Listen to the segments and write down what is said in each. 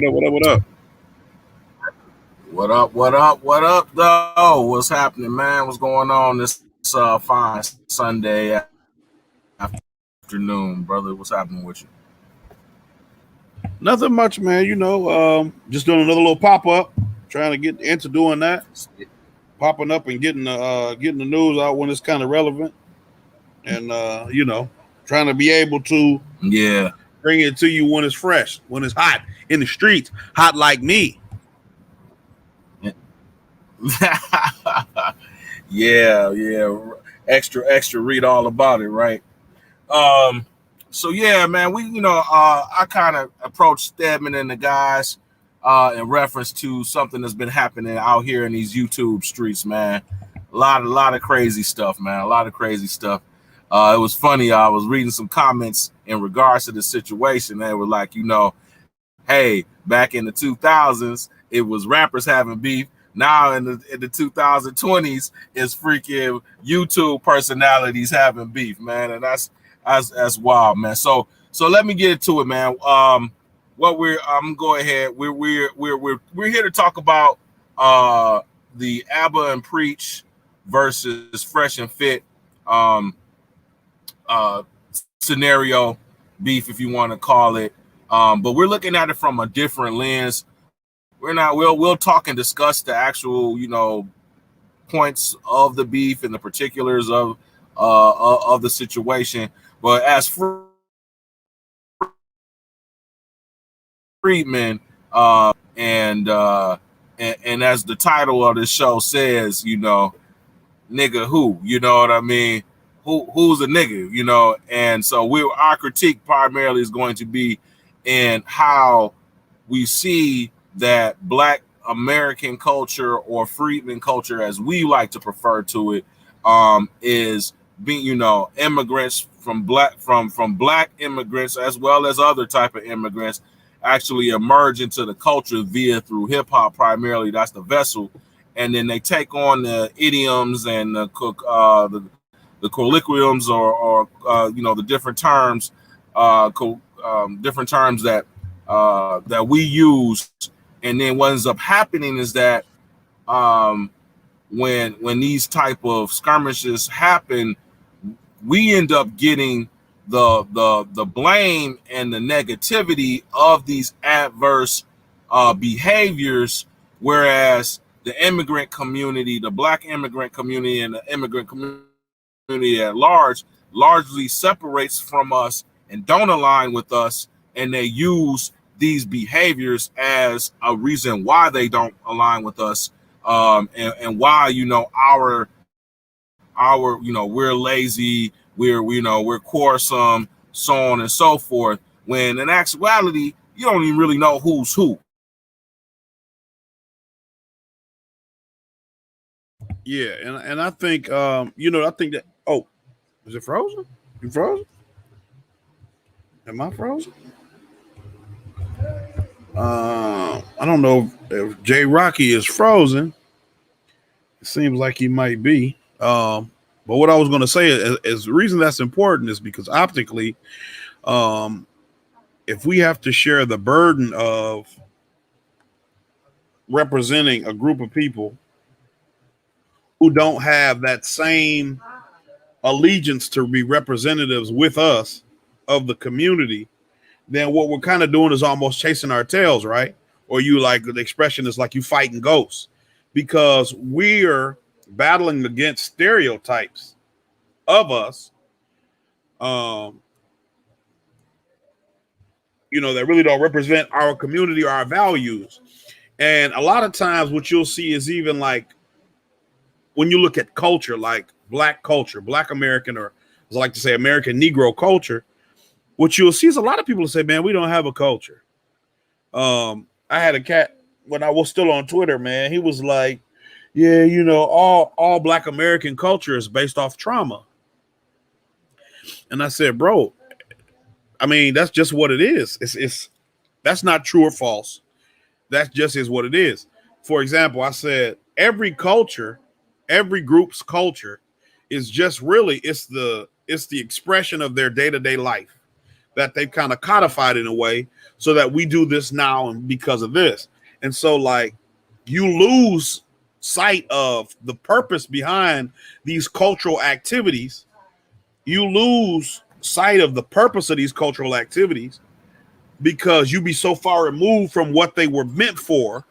What up? What up? What up? What up? What up? What up, though? What's happening, man? What's going on this fine Sunday afternoon, brother? What's happening with you? Nothing much, man. Just doing another little pop up, trying to get into doing that, popping up and getting the news out when it's kind of relevant, and trying to be able to Yeah. bring it to you when it's fresh, when it's hot in the streets, hot like me. yeah. Extra. Read all about it, right? Um. So yeah, man. I kind of approached Stedman and the guys, in reference to something that's been happening out here in these YouTube streets, man. A lot of crazy stuff, man. A lot of crazy stuff. It was funny. I was reading some comments in regards to the situation. They were like, hey, back in the 2000s, it was rappers having beef. Now in the 2020s, it's freaking YouTube personalities having beef, man, and that's wild, man. So let me get into it, man. What I'm gonna go ahead. We're here to talk about the ABBA and Preach versus Fresh and Fit um, uh, scenario beef, if you want to call it. But we're looking at it from a different lens. We'll talk and discuss the actual, points of the beef and the particulars of the situation. But as Freedmen, and as the title of the show says, nigga who, you know what I mean? Who's a nigga, And so our critique primarily is going to be in how we see that Black American culture, or Freedman culture, as we like to refer to it, is being, immigrants from Black immigrants, as well as other type of immigrants, actually emerge into the culture through hip hop primarily. That's the vessel, and then they take on the idioms and the colloquiums, or the different terms, different terms that we use. And then what ends up happening is that um, when these type of skirmishes happen, we end up getting the blame and the negativity of these adverse behaviors, whereas the immigrant community, the Black immigrant community, and the immigrant community at large largely separates from us and don't align with us, and they use these behaviors as a reason why they don't align with us, and why we're lazy, we're quarrelsome, so on and so forth, when in actuality you don't even really know who's who. Yeah, and I think I think that. Oh, is it frozen? You frozen? Am I frozen? I don't know if J Rocky is frozen. It seems like he might be. But what I was going to say is the reason that's important is because optically, um, if we have to share the burden of representing a group of people who don't have that same allegiance to be representatives with us of the community, then what we're kind of doing is almost chasing our tails, right? Or you, like, the expression is like you fighting ghosts, because we're battling against stereotypes of us, um, that really don't represent our community or our values. And a lot of times what you'll see is, even like when you look at culture, like Black culture, Black American, or as I like to say, American Negro culture, what you'll see is a lot of people say, man, we don't have a culture. I had a cat when I was still on Twitter, man. He was like, yeah, all Black American culture is based off trauma. And I said, bro, I mean, that's just what it is. It's that's not true or false. That just is what it is. For example, I said every culture, every group's culture is just really it's the expression of their day-to-day life. that they've kind of codified in a way so that we do this now and because of this. And so like you lose sight of the purpose behind these cultural activities. You lose sight of the purpose of these cultural activities because you be so far removed from what they were meant for,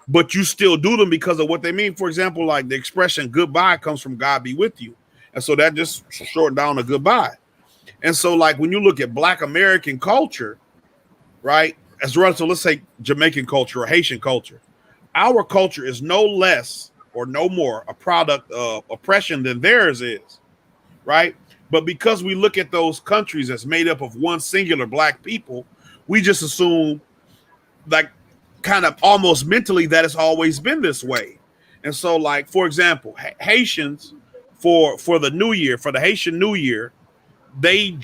but you still do them because of what they mean. For example, like the expression goodbye comes from God be with you. And so that just shortened down to goodbye. And so like when you look at Black American culture, right, as well, so let's say Jamaican culture or Haitian culture, our culture is no less or no more a product of oppression than theirs is, right? But because we look at those countries as made up of one singular Black people, we just assume, like, kind of almost mentally that it's always been this way. And so, like, for example, Haitians for the New Year, for the Haitian New Year, they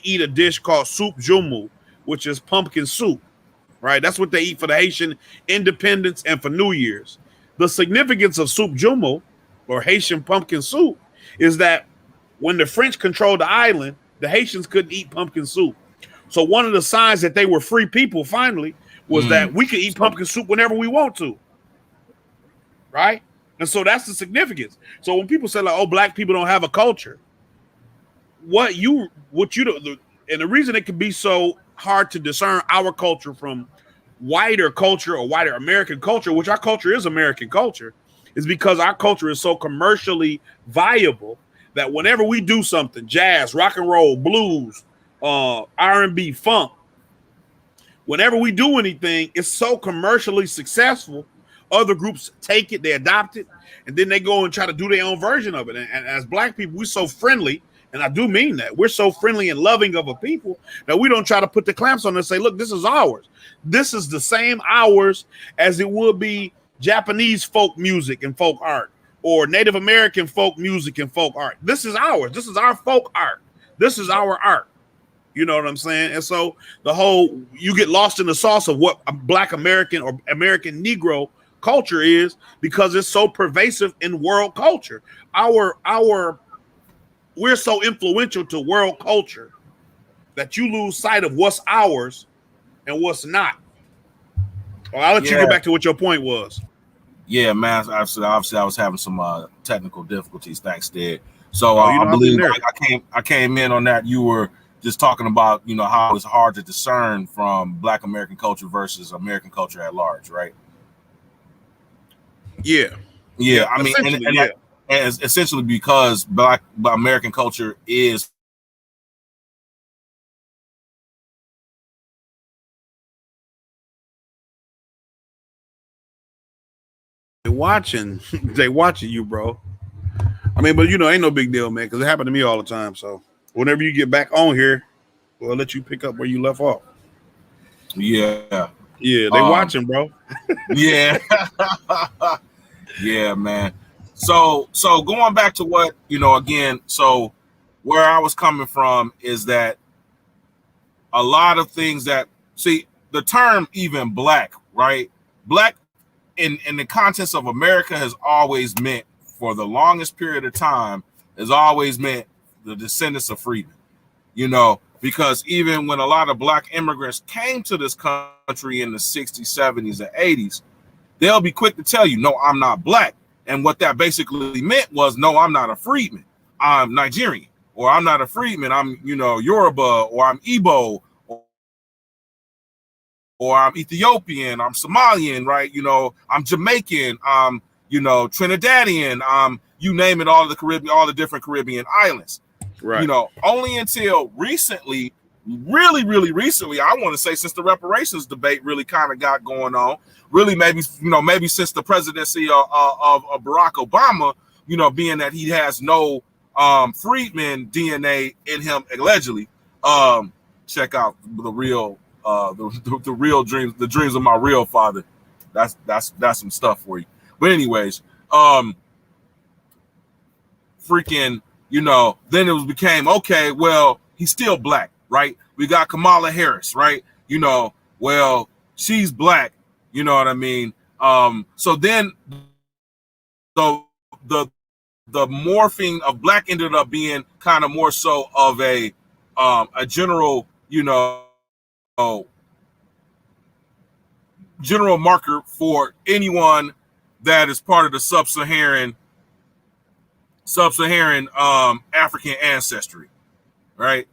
eat a dish called soup jumu, which is pumpkin soup, right? That's what they eat for the Haitian independence and for New Year's. The significance of soup jumu or Haitian pumpkin soup is that when the French controlled the island, the Haitians couldn't eat pumpkin soup. So one of the signs that they were free people finally was that we could eat pumpkin soup whenever we want to, right? And so that's the significance. So when people say like, "Oh, Black people don't have a culture," what you do, and the reason it can be so hard to discern our culture from wider culture or wider American culture, which our culture is American culture, is because our culture is so commercially viable that whenever we do something, jazz, rock and roll, blues, R&B, funk, whenever we do anything, it's so commercially successful. Other groups take it, they adopt it, and then they go and try to do their own version of it. And as Black people, we're so friendly, and I do mean that. We're so friendly and loving of a people that we don't try to put the clamps on and say, look, this is ours. This is the same ours as it would be Japanese folk music and folk art, or Native American folk music and folk art. This is ours. This is our folk art. This is our art. You know what I'm saying? And so the whole, you get lost in the sauce of what a Black American or American Negro culture is because it's so pervasive in world culture. We're so influential to world culture that you lose sight of what's ours and what's not. Well, I'll let you get back to what your point was. Yeah, man. Obviously, I was having some technical difficulties. Thanks, Ted. So I believe I came in on that. You were just talking about, you know, how it's hard to discern from Black American culture versus American culture at large, right? Yeah. I mean, and essentially because Black American culture is they watching you, bro. I mean, but you know, ain't no big deal, man, because it happened to me all the time. So whenever you get back on here, we'll let you pick up where you left off. Yeah, they watching, bro. Yeah. Yeah, man. So going back to what, you know, again, so where I was coming from is that a lot of things that, see, the term even Black, right? Black in the context of America has always meant, for the longest period of time, has always meant the descendants of freedmen, you know, because even when a lot of Black immigrants came to this country in the 60s, 70s, and 80s, they'll be quick to tell you, no, I'm not Black. And what that basically meant was, no, I'm not a freedman. I'm Nigerian, or I'm not a freedman. I'm, you know, Yoruba, or I'm Igbo, or I'm Ethiopian, I'm Somalian, right? You know, I'm Jamaican, I'm, you know, Trinidadian, you name it, all of the Caribbean, all the different Caribbean islands. Right. You know, only until recently, really, really recently, I want to say since the reparations debate really kind of got going on, really maybe, you know, maybe since the presidency of Barack Obama, you know, being that he has no freedman DNA in him, allegedly. Check out the real the real dreams, the dreams of my real father. That's some stuff for you. But anyways, freaking, you know, then it became, okay, well, he's still Black, right? We got Kamala Harris, right? You know, well, she's Black, you know what I mean? So then the morphing of Black ended up being kind of more so of a general you know, general marker for anyone that is part of the sub-Saharan African ancestry, right?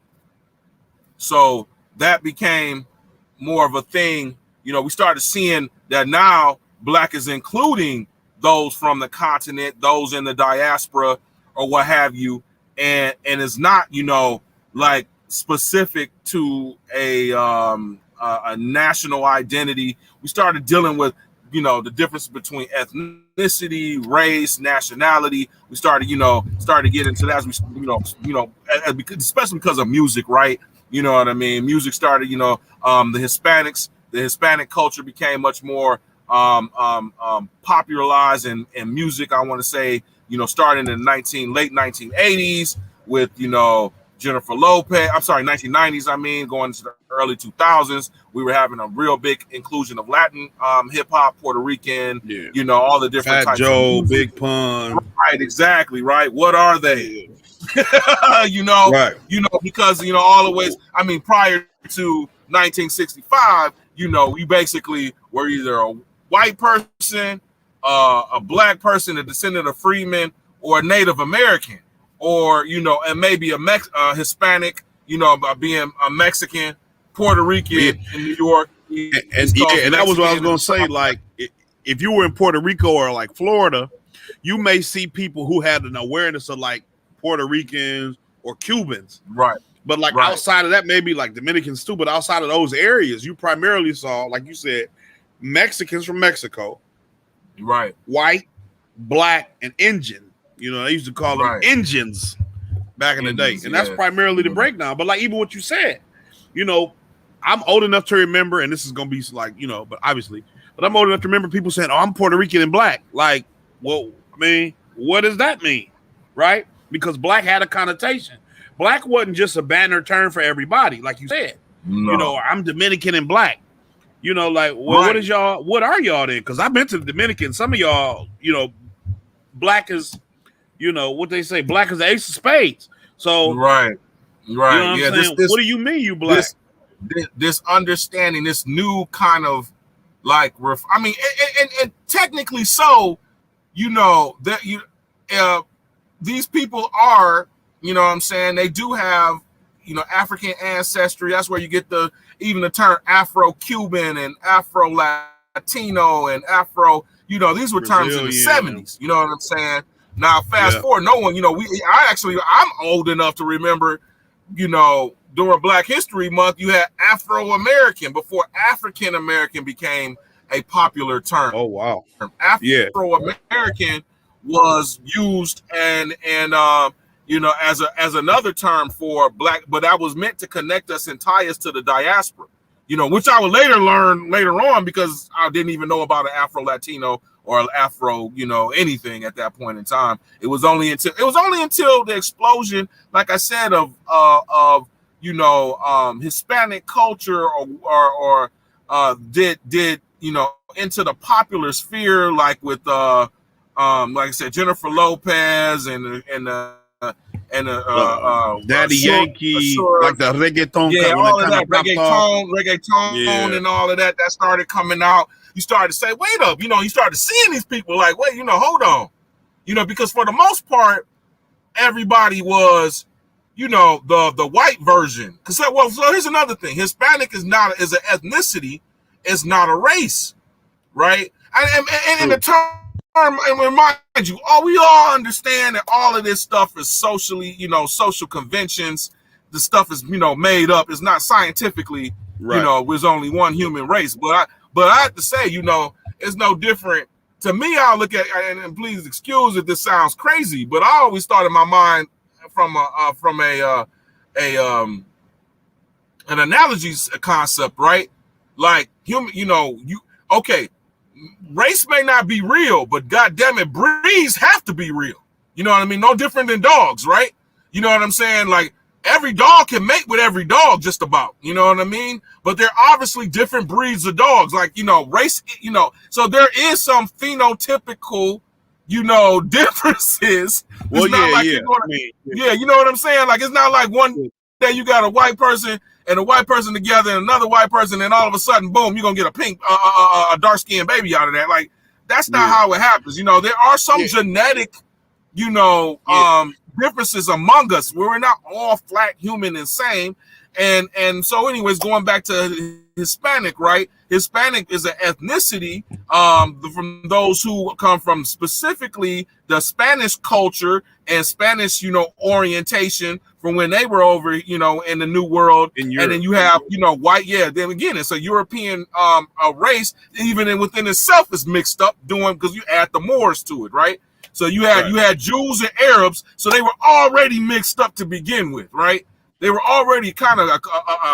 So that became more of a thing. You know, we started seeing that now Black is including those from the continent, those in the diaspora or what have you, and it's not, you know, like specific to a national identity. We started dealing with, you know, the difference between ethnicity, race, nationality. We started, you know, to get into that as we, especially because of music, right? You know what I mean? Music started, you know, the Hispanic culture became much more popularized in music. I want to say, you know, starting in the late 1980s with, you know, Jennifer Lopez. I'm sorry, 1990s. I mean, going into the early 2000s, we were having a real big inclusion of Latin hip hop, Puerto Rican, you know, all the different Fat types Joe, of music. Big Pun. Right, exactly, right. What are they? you know, right. Because, you know, all the ways, I mean, prior to 1965, you know, you basically were either a white person, a Black person, a descendant of freedmen, or a Native American, or, you know, and maybe a Hispanic, you know, by being a Mexican, Puerto Rican in New York. And that was what I was going to say. Like, if you were in Puerto Rico or like Florida, you may see people who had an awareness of like Puerto Ricans or Cubans. Right. But like outside of that, maybe like Dominicans too, but outside of those areas, you primarily saw, like you said, Mexicans from Mexico. Right. White, Black, and Indian. You know, they used to call them Indians back in the day. And that's primarily the breakdown. But like even what you said, you know, I'm old enough to remember, and this is going to be like, you know, but obviously, but I'm old enough to remember people saying, oh, I'm Puerto Rican and Black. Like, well, I mean, what does that mean? Right? Because Black had a connotation. Black wasn't just a banner term for everybody, like you said. No. You know, I'm Dominican and Black. You know, like, well, what are y'all then? Because I've been to the Dominican. Some of y'all, you know, Black is, you know, what they say, Black is the ace of spades. So, right. You know what I'm saying? What do you mean you Black? This understanding, this new kind of like, I mean, and technically so, you know, that these people are, you know what I'm saying, they do have, you know, African ancestry. That's where you get even the term Afro-Cuban and Afro-Latino and Afro, you know, these were terms in the 70s, you know what I'm saying? Now, fast forward, no one, you know, I'm old enough to remember, you know, during Black History Month, you had Afro-American before African-American became a popular term. Oh, wow. Afro-American was used and you know, as another term for Black, but that was meant to connect us and tie us to the diaspora, you know, which I would learn later on because I didn't even know about an Afro-Latino or Afro, you know, anything at that point in time. It was only until the explosion, like I said, of you know, Hispanic culture or did you know, into the popular sphere, like with like I said, Jennifer Lopez and Daddy Yankee, like the reggaeton, all of that reggaeton and all of that started coming out. You started to say, wait up, you know, you started seeing these people like, wait, you know, hold on, you know, because for the most part, everybody was, you know, the white version. Because so here's another thing: Hispanic is an ethnicity, it's not a race, right? And in the term, and remind you, we all understand that all of this stuff is socially, you know, social conventions. The stuff is, you know, made up. It's not scientifically, you know, there's only one human race. But I have to say, you know, it's no different. To me, I look at, and please excuse if this sounds crazy, but I always thought in my mind from an analogies concept, right? Like human, you know, race may not be real, but goddamn it, breeds have to be real. You know what I mean? No different than dogs, right? You know what I'm saying? Like every dog can mate with every dog, just about. You know what I mean? But they're obviously different breeds of dogs. Like, you know, race. You know, so there is some phenotypical, you know, differences. Well, you know what I'm saying? Like it's not like one day you got a white person and a white person together and another white person, and all of a sudden, boom, you're gonna get a pink, a dark skinned baby out of that. Like, that's not how it happens. You know, there are some genetic, you know, differences among us where we're not all flat human and same. And so, anyways, going back to Hispanic, right? Hispanic is an ethnicity from those who come from specifically the Spanish culture and Spanish, you know, orientation from when they were over, you know, in the New World. And then you have, you know, white. Yeah, then again, it's a European a race, even within itself is mixed up because you add the Moors to it, right? So you had Jews and Arabs, so they were already mixed up to begin with, right? They were already kind of a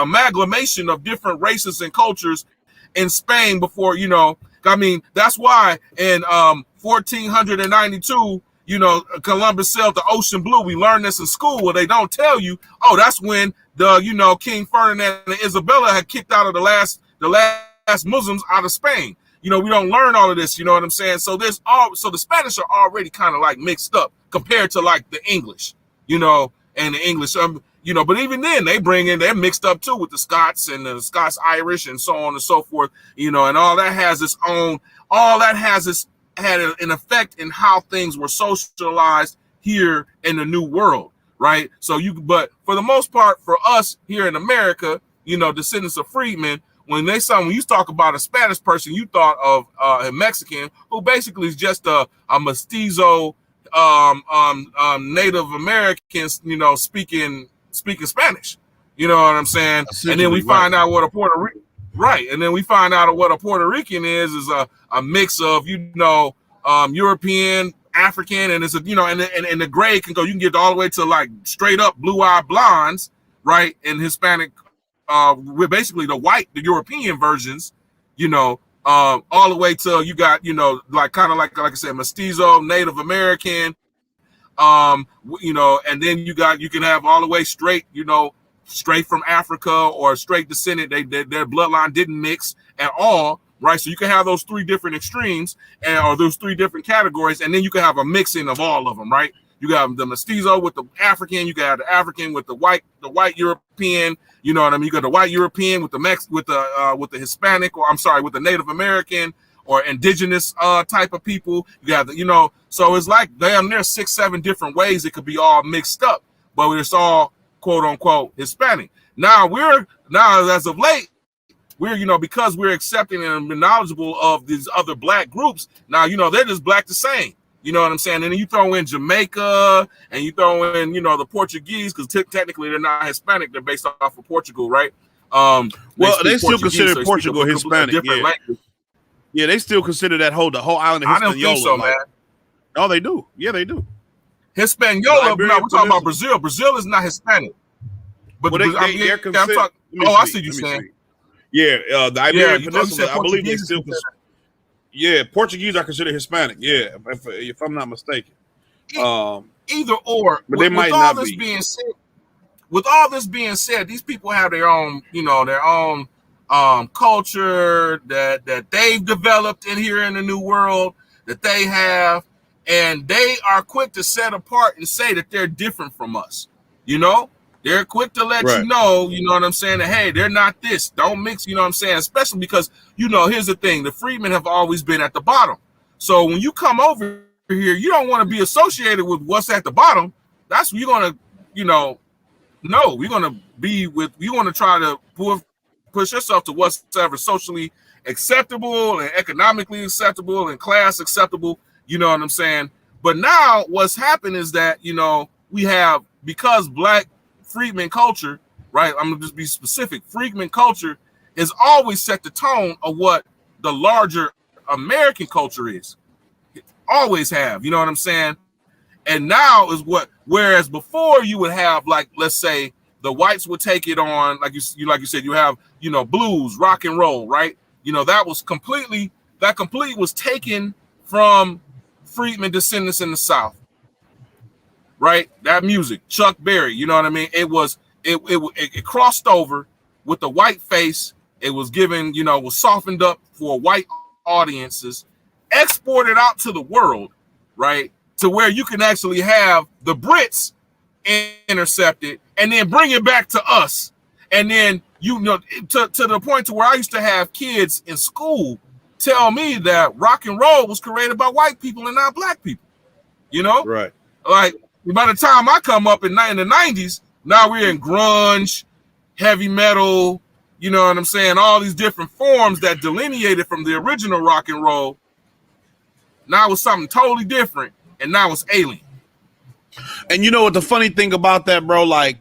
amalgamation of different races and cultures in Spain before, you know. I mean, that's why in 1492, you know, Columbus sailed the ocean blue. We learned this in school where they don't tell you, oh, that's when you know, King Ferdinand and Isabella had kicked out of the last Muslims out of Spain. You know, we don't learn all of this, you know what I'm saying? So the Spanish are already kind of like mixed up compared to like the English, you know, and the English, you know, but even then they're mixed up too with the Scots and the Scots Irish and so on and so forth, you know, and all that has had an effect in how things were socialized here in the New World, right? So but for the most part, for us here in America, you know, descendants of freedmen, when you talk about a Spanish person, you thought of a Mexican who basically is just a mestizo, Native Americans, you know, speaking Spanish. You know what I'm saying? And then we find out what a Puerto Rican, right? And then we find out what a Puerto Rican is a mix of, you know, European, African, and it's a, you know, and the gray can go. You can get all the way to like straight up blue-eyed blondes, right? And Hispanic. We're basically the European versions, you know, all the way to you got, you know, like kind of like I said, mestizo, Native American, you know, and then you can have all the way straight, you know, straight from Africa or straight descendant. Their bloodline didn't mix at all, right? So you can have those three different extremes or those three different categories, and then you can have a mixing of all of them, right? You got the mestizo with the African, you got the African with the white European, you know what I mean? You got the white European with the Hispanic, or I'm sorry, with the Native American or indigenous type of people. You got the, you know, so it's like damn near 6-7 different ways it could be all mixed up, but it's all quote unquote Hispanic. Now as of late, we're, you know, because we're accepting and knowledgeable of these other black groups, now, you know, they're just black the same. You know what I'm saying? And then you throw in Jamaica and you throw in, you know, the Portuguese, because technically they're not Hispanic. They're based off of Portugal, right? Well, they still consider Portugal Hispanic. Language. Yeah, they still consider the whole island of Hispaniola. I don't think so, man. Oh, they do. Yeah, they do. Hispaniola, no, we're talking about Brazil. Brazil is not Hispanic. But they're considered. I see what you're saying. Yeah, the Iberian Peninsula, I believe they still consider. Yeah, Portuguese are considered Hispanic. Yeah, if I'm not mistaken. Either or, but they might not be. With all this being said, these people have their own, you know, their own culture that they've developed in here in the New World that they have, and they are quick to set apart and say that they're different from us. You know, they're quick to let you know what I'm saying, that, hey, they're not this. Don't mix, you know what I'm saying? Especially because, you know, here's the thing. The freedmen have always been at the bottom. So when you come over here, you don't want to be associated with what's at the bottom. That's what you're going to, you know, no, we're going to be with, you want to try to push yourself to what's ever socially acceptable and economically acceptable and class acceptable. You know what I'm saying? But now what's happened is that, you know, we have, because black freedmen culture, right? I'm gonna just be specific. Freedmen culture has always set the tone of what the larger American culture is. It always have, you know what I'm saying? And now is whereas before you would have, like, let's say the whites would take it on, like you said, you have, you know, blues, rock and roll, right? You know, that completely was taken from freedmen descendants in the South. Right, that music, Chuck Berry, you know what I mean? It crossed over with the white face. It was given, you know, was softened up for white audiences, exported out to the world, right? To where you can actually have the Brits intercept it, and then bring it back to us. And then, you know, to the point to where I used to have kids in school tell me that rock and roll was created by white people and not black people. You know? Right. Like, by the time I come up in the 90s, now we're in grunge, heavy metal, you know what I'm saying? All these different forms that delineated from the original rock and roll. Now it's something totally different, and now it's alien. And you know what the funny thing about that, bro? Like,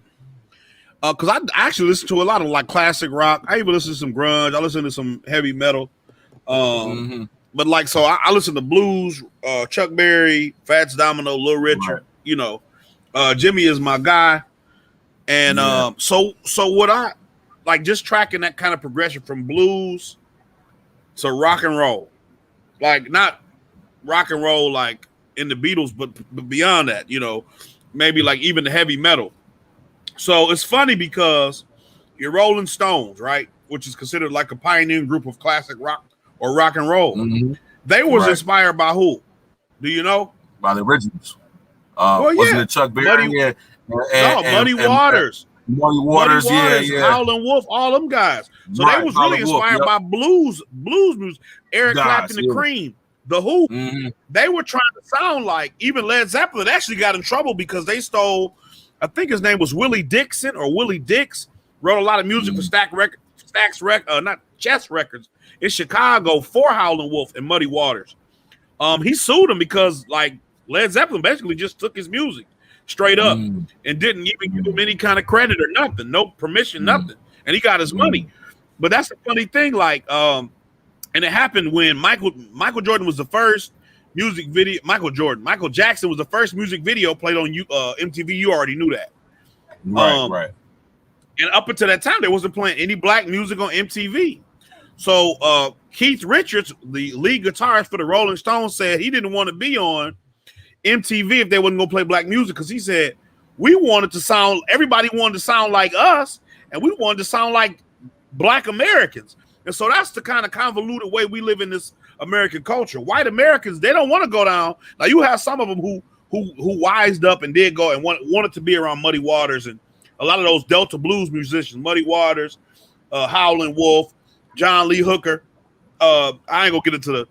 because I actually listen to a lot of like classic rock. I even listen to some grunge. I listen to some heavy metal. But like, so I listen to blues, Chuck Berry, Fats Domino, Little Richard. Right. You know, Jimmy is my guy. And so what I like, just tracking that kind of progression from blues to rock and roll, like not rock and roll like in the Beatles, but beyond that, you know, maybe like even the heavy metal. So it's funny because your Rolling Stones, right, which is considered like a pioneering group of classic rock or rock and roll. They was inspired by who? Do you know? By the originals. Wasn't it Chuck Berry? Muddy Waters. Muddy Waters, yeah. Howlin' Wolf, all them guys. So they was really inspired by blues music. Eric Clapton, the Cream, the Who. They were trying to sound like, even Led Zeppelin actually got in trouble because they stole, I think his name was Willie Dixon or Willie Dix, wrote a lot of music for not Chess Records in Chicago for Howlin' Wolf and Muddy Waters. He sued him because like Led Zeppelin basically just took his music straight up and didn't even give him any kind of credit or nothing, no permission, nothing. And he got his money. But that's the funny thing, like, and it happened when Michael Jordan was the first music video. Michael Jackson was the first music video played on MTV. You already knew that. Right. And up until that time, they wasn't playing any black music on MTV. So Keith Richards, the lead guitarist for the Rolling Stones, said he didn't want to be on MTV if they wasn't going to play black music, because he said everybody wanted to sound like us, and we wanted to sound like black Americans. And so that's the kind of convoluted way we live in this American culture. White Americans, they don't want to go down. Now you have some of them who wised up and did go and wanted to be around Muddy Waters and a lot of those Delta blues musicians, Muddy Waters, Howlin' Wolf, John Lee Hooker. I ain't gonna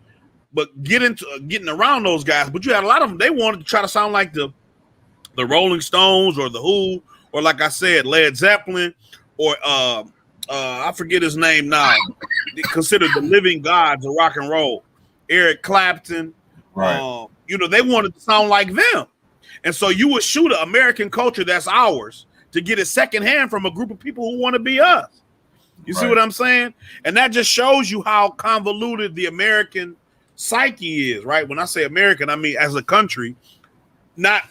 get into getting around those guys. But you had a lot of them. They wanted to try to sound like the Rolling Stones or the Who, or like I said, Led Zeppelin, or I forget his name now. Considered the living gods of rock and roll. Eric Clapton. Right. They wanted to sound like them. And so you would shoot an American culture that's ours to get it secondhand from a group of people who want to be us. You see what I'm saying? And that just shows you how convoluted the American psyche is, right? When I say American, I mean as a country, not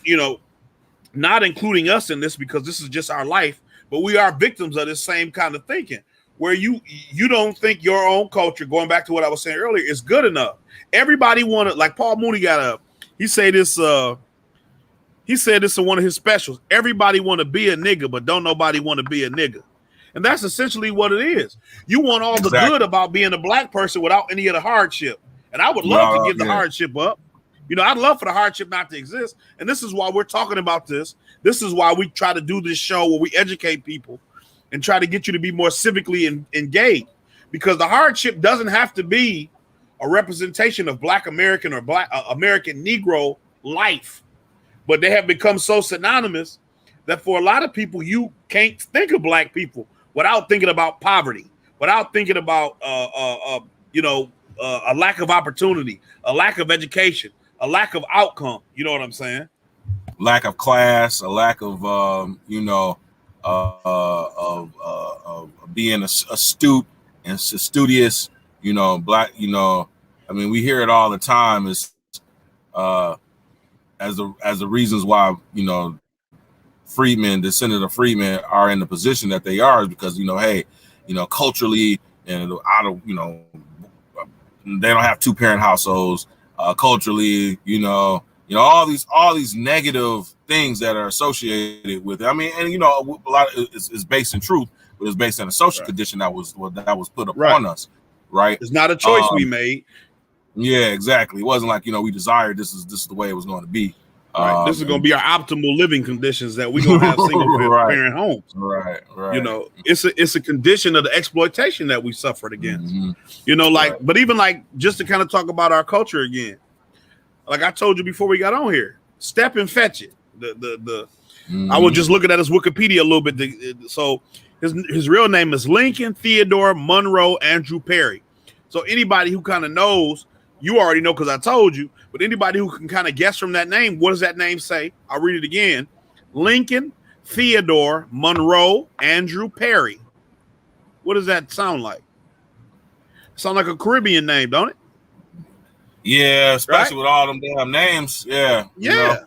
including us in this, because this is just our life, but we are victims of this same kind of thinking, where you don't think your own culture, going back to what I was saying earlier, is good enough. Everybody wanted, like Paul Mooney he said this in one of his specials. Everybody want to be a nigga, but don't nobody want to be a nigga. And that's essentially what it is. You want all the good about being a black person without any of the hardship. And I would love to give the hardship up. I'd love for the hardship not to exist. And this is why we're talking about this. This is why we try to do this show where we educate people and try to get you to be more civically engaged. Because the hardship doesn't have to be a representation of black American or black American Negro life. But they have become so synonymous that for a lot of people, you can't think of black people without thinking about poverty, without thinking about a lack of opportunity, a lack of education, a lack of outcome. You know what I'm saying? Lack of class, a lack of being astute and studious. Black. I mean, we hear it all the time. As the reasons why Freedmen, descendant of Freedmen, are in the position that they are, is because culturally and out of they don't have two-parent households. Culturally, all these negative things that are associated with it. I mean, and a lot of it's based in truth, but it's based on a social condition that was put upon us. Right? It's not a choice we made. Yeah, exactly. It wasn't like we desired this is the way it was going to be. Right. This is going to be our optimal living conditions that we're going to have single right. parent homes. Right. You know, it's a condition of the exploitation that we suffered against. You know, like, but even like just to kind of talk about our culture again, like I told you before we got on here, step and fetch it. I was just looking at his Wikipedia a little bit. So his real name is Lincoln Theodore Monroe Andrew Perry. So anybody who kind of knows, you already know because I told you, but anybody who can kind of guess from that name, what does that name say? I'll read it again. Lincoln Theodore Monroe Andrew Perry. What does that sound like? Sound like a Caribbean name, don't it? Yeah, especially with all them damn names. Yeah. Yeah.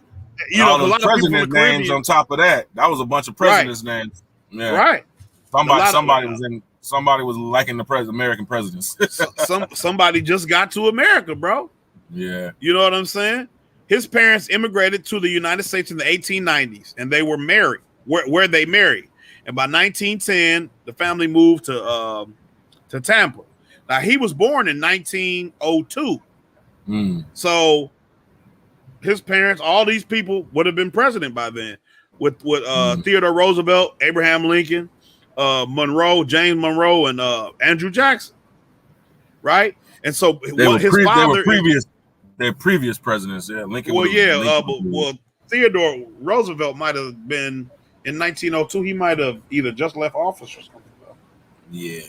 You know, a lot of president names on top of that. That was a bunch of presidents' names. Yeah. Right. Somebody was liking the American presidents. Somebody just got to America, bro. Yeah. You know what I'm saying? His parents immigrated to the United States in the 1890s, and they were married, where they married. And by 1910, the family moved to Tampa. Now, he was born in 1902. So his parents, all these people would have been president by then, with Theodore Roosevelt, Abraham Lincoln, Monroe, James Monroe, and Andrew Jackson, right? And so their previous presidents, yeah. Lincoln. Well, Theodore Roosevelt might have been in 1902. He might have either just left office or something. Yeah.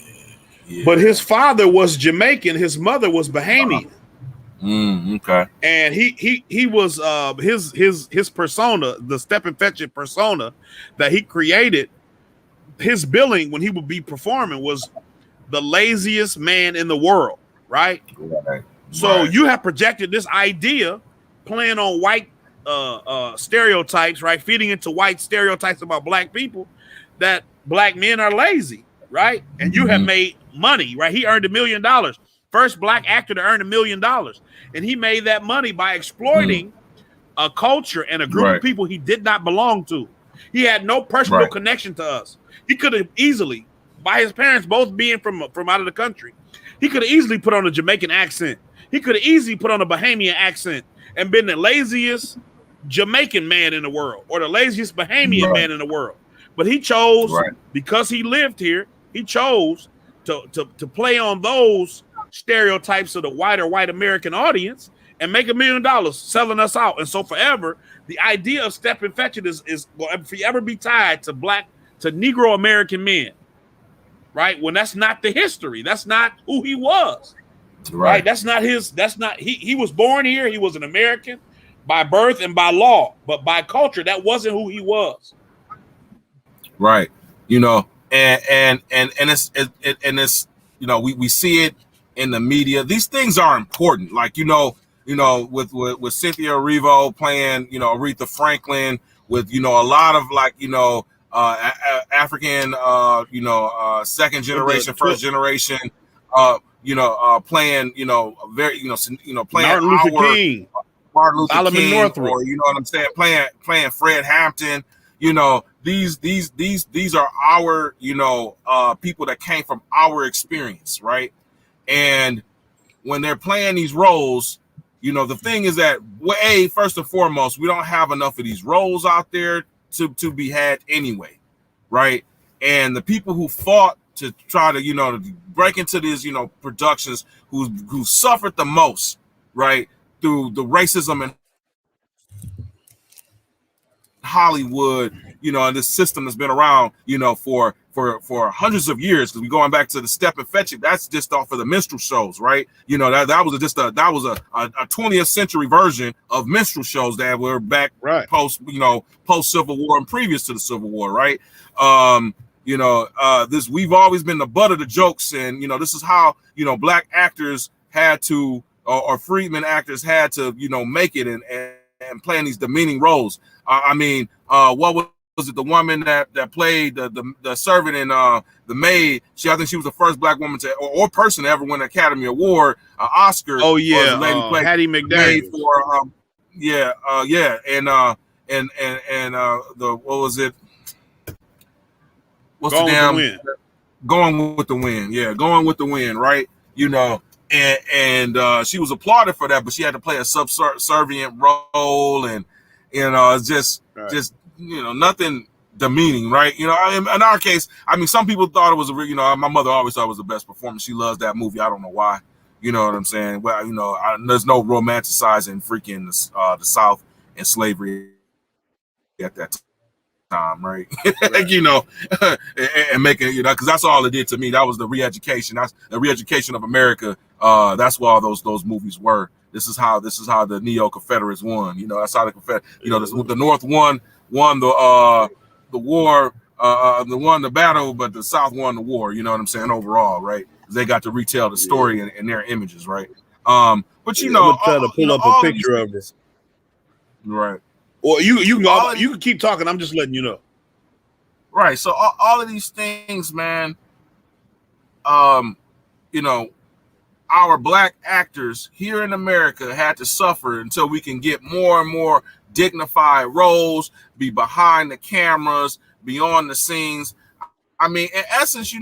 But his father was Jamaican. His mother was Bahamian. Okay. And he was his persona, the step and fetch it persona that he created. His billing when he would be performing was the laziest man in the world, right? So you have projected this idea, playing on white stereotypes, right? Feeding into white stereotypes about black people, that black men are lazy, right? And you have made money, right? He earned $1 million. First black actor to earn $1 million. And he made that money by exploiting a culture and a group of people he did not belong to. He had no personal connection to us. He could have easily, by his parents both being from out of the country, he could have easily put on a Jamaican accent. He could have easily put on a Bahamian accent and been the laziest Jamaican man in the world or the laziest Bahamian man in the world. But he chose, because he lived here, he chose to play on those stereotypes of the white American audience and make $1 million selling us out. And so forever, the idea of step and fetch it is will forever be tied to Negro American men, right? When that's not the history, that's not who he was, right? He was born here. He was an American by birth and by law, but by culture, that wasn't who he was. Right. You know, and it's you know, we see it in the media. These things are important. Like, you know, with Cynthia Erivo playing, you know, Aretha Franklin, with, you know, a lot of like, you know, African, second generation, first generation, playing, you know, very, playing Martin Luther King, Northrup, or you know what I'm saying, playing Fred Hampton. You know, these are our, people that came from our experience, right? And when they're playing these roles, you know, the thing is that, first and foremost, we don't have enough of these roles out there to be had anyway, right? And the people who fought to try to, to break into these, productions, who suffered the most, right, through the racism and Hollywood, and this system has been around, for hundreds of years. Because we going back to the step and fetch it, that's just off of the minstrel shows, right? That was a 20th century version of minstrel shows that were back post Civil War and previous to the Civil War, right? This, we've always been the butt of the jokes, and this is how black actors had to, or freedmen actors had to, make it and playing these demeaning roles. What was it? The woman that played the servant and the maid. I think she was the first black woman or person to ever win an Academy Award, Oscar. Oh yeah, the lady played Hattie McDaniel. For the what was it? What's Going the damn? with the Wind. Going with the Wind. Yeah, Going with the Wind. Right. And she was applauded for that, but she had to play a subservient role, and You know, it's just Right. nothing demeaning, right? You know, in our case, I mean, some people thought it was my mother always thought it was the best performance. She loves that movie. I don't know why. You know what I'm saying? Well, there's no romanticizing freaking the South and slavery at that time, right? Right. And making because that's all it did to me. That was the re-education. That's the re-education of America. That's what all those movies were. This is how the neo Confederates won. You know, that's how the North won the war, won the battle, but the South won the war. You know what I'm saying? Overall, right? They got to retell the story in their images, right? But I'm gonna try to pull up a picture of her. Right. Well, you can keep talking. I'm just letting you know. Right. So all of these things, man. Our black actors here in America had to suffer until we can get more and more dignified roles, be behind the cameras, be on the scenes. I mean, in essence, she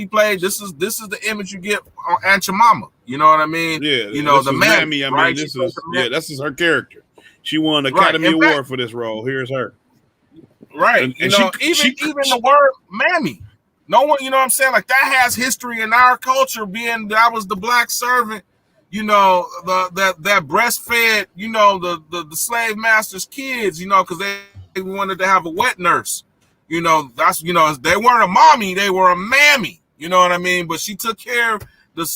played. This is the image you get on Aunt Your Mama. You know what I mean? Yeah. The Mammy. I mean, right? this is her character. She won an Academy Award for this role. Here's her. Right. And even the word Mammy. No one, you know what I'm saying? Like that has history in our culture, being that was the black servant, that breastfed, the slave master's kids, because they wanted to have a wet nurse. That's they weren't a mommy, they were a mammy. You know what I mean? But she took care of the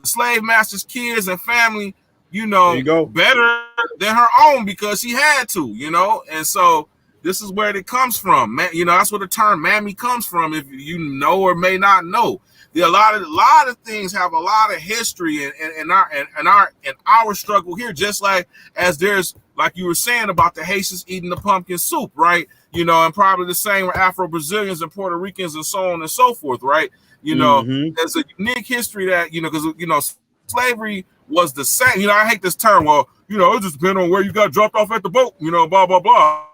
slave master's kids and family, better than her own because she had to, and so this is where it comes from, man. That's where the term "mammy" comes from. If you know or may not know, a lot of things have a lot of history in our struggle here. Just like as there's, like you were saying about the Haitians eating the pumpkin soup, right? And probably the same with Afro-Brazilians and Puerto Ricans and so on and so forth, right? There's a unique history that because slavery was the same. I hate this term. Well, it just depends on where you got dropped off at the boat. Blah blah blah.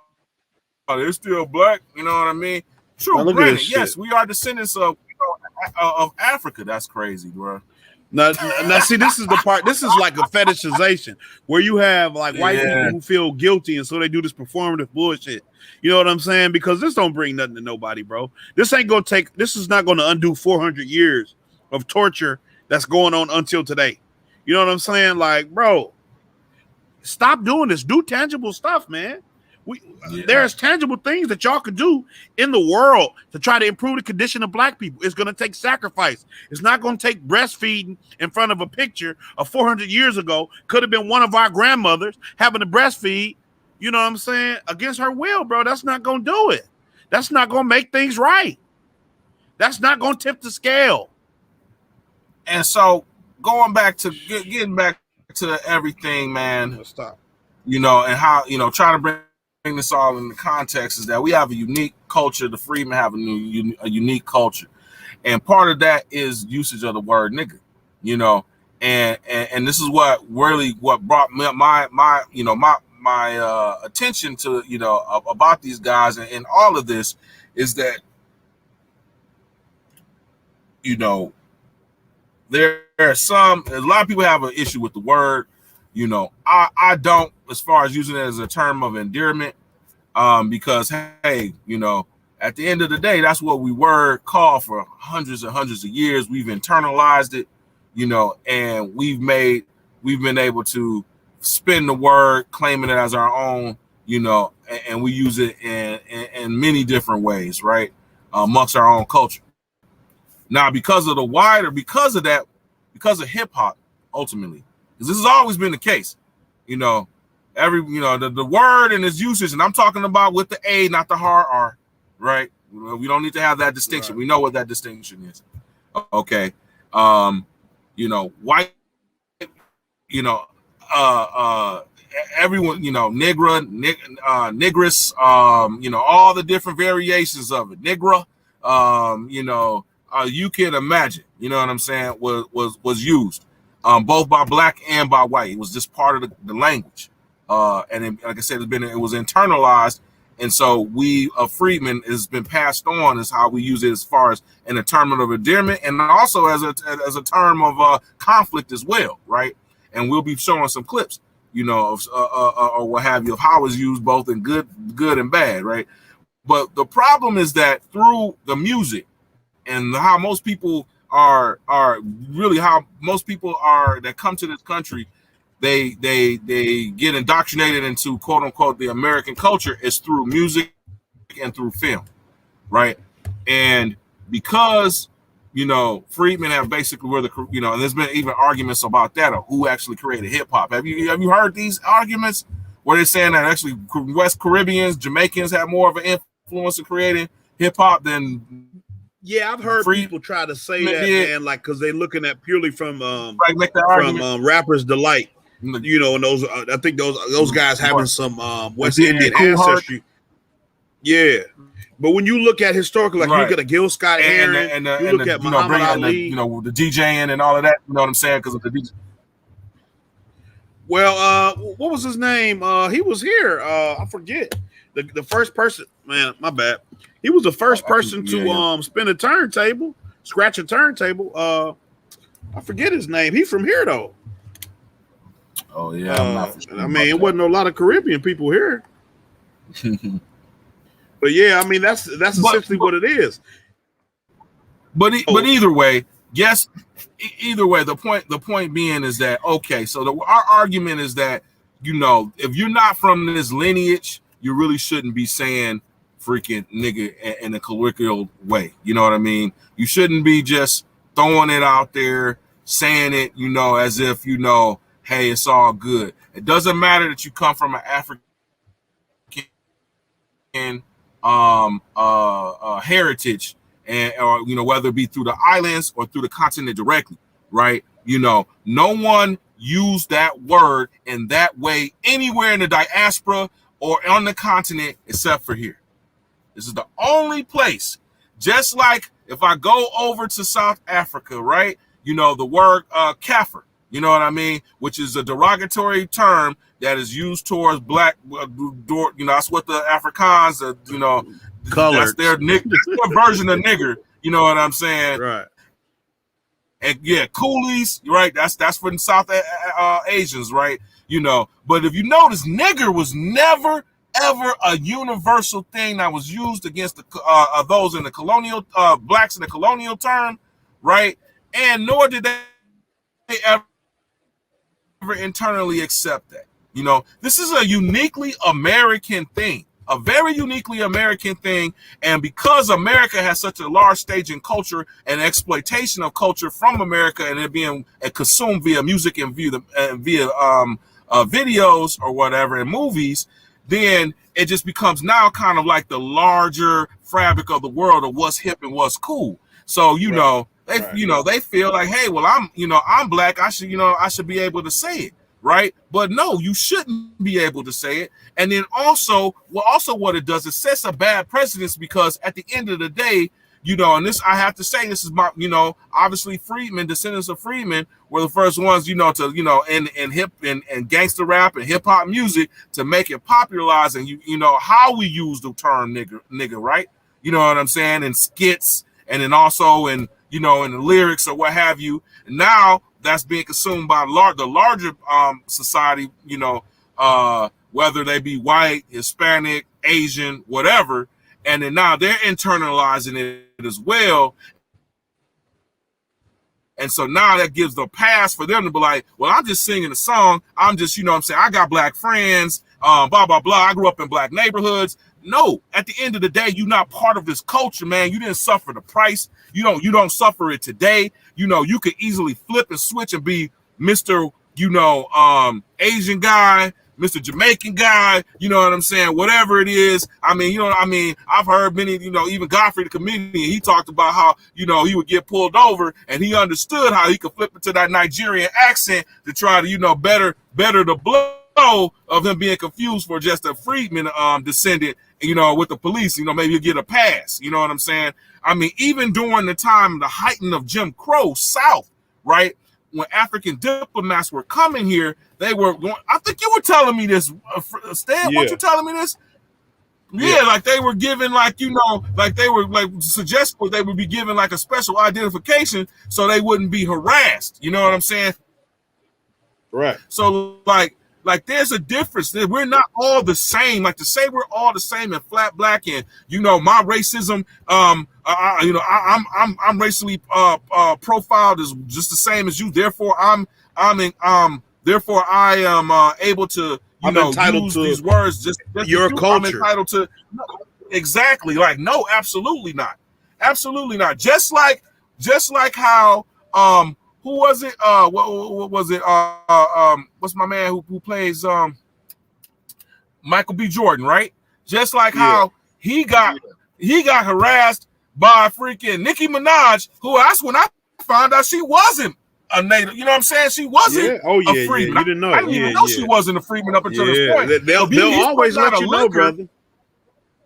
They're still black, you know what I mean? True, granted, yes, we are descendants of Africa. That's crazy, bro. Now, see, this is the part. This is like a fetishization where you have like white people who feel guilty, and so they do this performative bullshit. You know what I'm saying? Because this don't bring nothing to nobody, bro. This ain't gonna take. This is not gonna undo 400 years of torture that's going on until today. You know what I'm saying? Like, bro, stop doing this. Do tangible stuff, man. There's tangible things that y'all can do in the world to try to improve the condition of black people. It's going to take sacrifice. It's not going to take breastfeeding in front of a picture of 400 years ago. Could have been one of our grandmothers having to breastfeed, you know what I'm saying, against her will, bro. That's not going to do it. That's not going to make things right. That's not going to tip the scale. And so going back to getting back to everything, man, let's stop. And how, trying to bring this all in the context is that we have a unique culture. The Freedmen have a unique culture, and part of that is usage of the word nigga, and this is what brought my attention to about these guys and all of this is that there are a lot of people have an issue with the word. I don't, as far as using it as a term of endearment, because hey, at the end of the day, that's what we were called for hundreds and hundreds of years. We've internalized it, and we've been able to spin the word, claiming it as our own, and we use it in many different ways, right, amongst our own culture. Now, because of hip hop, ultimately. Because this has always been the case, the word and its usage, and I'm talking about with the A, not the hard R, right? We don't need to have that distinction. Right. We know what that distinction is. Okay. White, everyone, Negra, Negress, all the different variations of it. Negra, you can imagine, you know what I'm saying, was used. Both by black and by white. It was just part of the language. And like I said, it was internalized. And so Freedmen has been passed on as how we use it as far as in a term of endearment and also as a term of conflict as well, right? And we'll be showing some clips, or what have you, of how it's used both in good and bad, right? But the problem is that through the music and how most people are really how most people are that come to this country, they get indoctrinated into quote unquote the American culture is through music and through film, right? And because Freedmen have basically where and there's been even arguments about that of who actually created hip hop. Have you heard these arguments where they're saying that actually West Caribbeans, Jamaicans have more of an influence in creating hip hop than yeah, I've heard people try to say that, man, like because they're looking at purely from Rappers Delight, and those I think those guys having some West Indian ancestry. Yeah. But when you look at historically, like you look at a Gil Scott Heron, you look at Muhammad Ali, the DJing and all of that, you know what I'm saying? Because of the DJ. Well, what was his name? He was here. I forget. The first person, man, my bad. He was the first person to spin a turntable, scratch a turntable. I forget his name. He's from here though. Oh yeah. I mean, it wasn't a lot of Caribbean people here. But yeah, I mean that's essentially what it is. But either way, yes. Either way, the point being is that okay. So our argument is that if you're not from this lineage, you really shouldn't be saying freaking nigga in a colloquial way. You know what I mean? You shouldn't be just throwing it out there, saying it, as if hey, it's all good. It doesn't matter that you come from an African heritage, and or whether it be through the islands or through the continent directly, right? No one used that word in that way anywhere in the diaspora or on the continent except for here. This is the only place. Just like if I go over to South Africa, right? The word kafir, you know what I mean? Which is a derogatory term that is used towards black, that's what the Afrikaans, colored. That's their version of nigger, you know what I'm saying? Right. And yeah, coolies, right? That's for the South Asians, right? But if you notice, nigger was never ever a universal thing that was used against those in the colonial blacks in the colonial term, right? And nor did they ever internally accept that. This is a uniquely American thing, a very uniquely American thing. And because America has such a large stage in culture and exploitation of culture from America and it being consumed via music and via videos or whatever and movies, then it just becomes now kind of like the larger fabric of the world of what's hip and what's cool. So, they feel like, hey, well, I'm black. I should be able to say it. Right. But no, you shouldn't be able to say it. And then also what it does, it sets a bad precedence because at the end of the day, and this, I have to say, this is my, obviously Freedmen, descendants of Freedmen were the first ones, to, in hip and gangster rap and hip hop music to make it popularized. And, how we use the term nigga, right? You know what I'm saying? In skits and then also in the lyrics or what have you. And now that's being consumed by the larger society, whether they be white, Hispanic, Asian, whatever. And then now they're internalizing it as well. And so now that gives the pass for them to be like, well, I'm just singing a song. I'm just, I got black friends, blah, blah, blah. I grew up in black neighborhoods. No, at the end of the day, you're not part of this culture, man. You didn't suffer the price. You don't suffer it today. You could easily flip and switch and be Mr. Asian guy, Mr. Jamaican guy, you know what I'm saying? Whatever it is. I mean, I've heard many, even Godfrey the comedian, he talked about how, he would get pulled over and he understood how he could flip it to that Nigerian accent to try to, better the blow of him being confused for just a Freedman descendant, with the police, maybe he'll get a pass. You know what I'm saying? I mean, even during the time, the heighten of Jim Crow South, right? When African diplomats were coming here, they were going, I think you were telling me this, Stan, weren't you telling me this? Yeah, like they were given like they were like suggesting they would be given like a special identification so they wouldn't be harassed. You know what I'm saying? Right. So like Like there's a difference. We're not all the same. Like to say we're all the same and flat black and my racism, I'm racially profiled as just the same as you. Therefore, therefore I am able to use these words just your culture. I'm entitled to exactly. Like no, absolutely not. Absolutely not. Just like how who was it? What was it? What's my man who plays Michael B. Jordan, right? Just like how he got harassed by freaking Nicki Minaj, who that's when I found out she wasn't a native. You know what I'm saying? She wasn't a freedman. You didn't know. I didn't even know she wasn't a freedman up until this point. They'll always let you know, brother.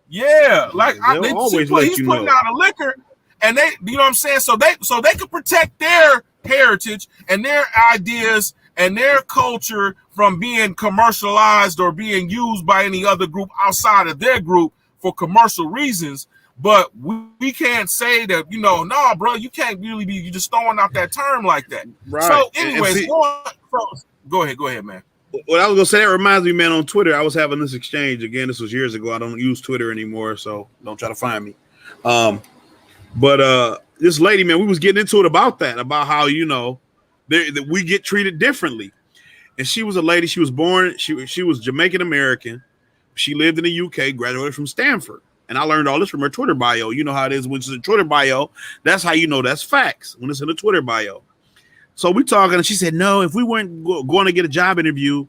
Yeah, like he's putting out a liquor. And they, you know what I'm saying? So they can protect their heritage and their ideas and their culture from being commercialized or being used by any other group outside of their group for commercial reasons. But we can't say that, nah, bro, you can't really be just throwing out that term like that. Right. So anyways, go ahead, man. What I was gonna say, that reminds me, man, on Twitter, I was having this exchange again. This was years ago. I don't use Twitter anymore, so don't try to find me. But this lady, man, we was getting into it about how we get treated differently. And she was a lady. She was born. She was Jamaican American. She lived in the UK. Graduated from Stanford. And I learned all this from her Twitter bio. You know how it is when it's a Twitter bio. That's how you know that's facts when it's in a Twitter bio. So we talking, and she said, no, if we weren't going to get a job interview,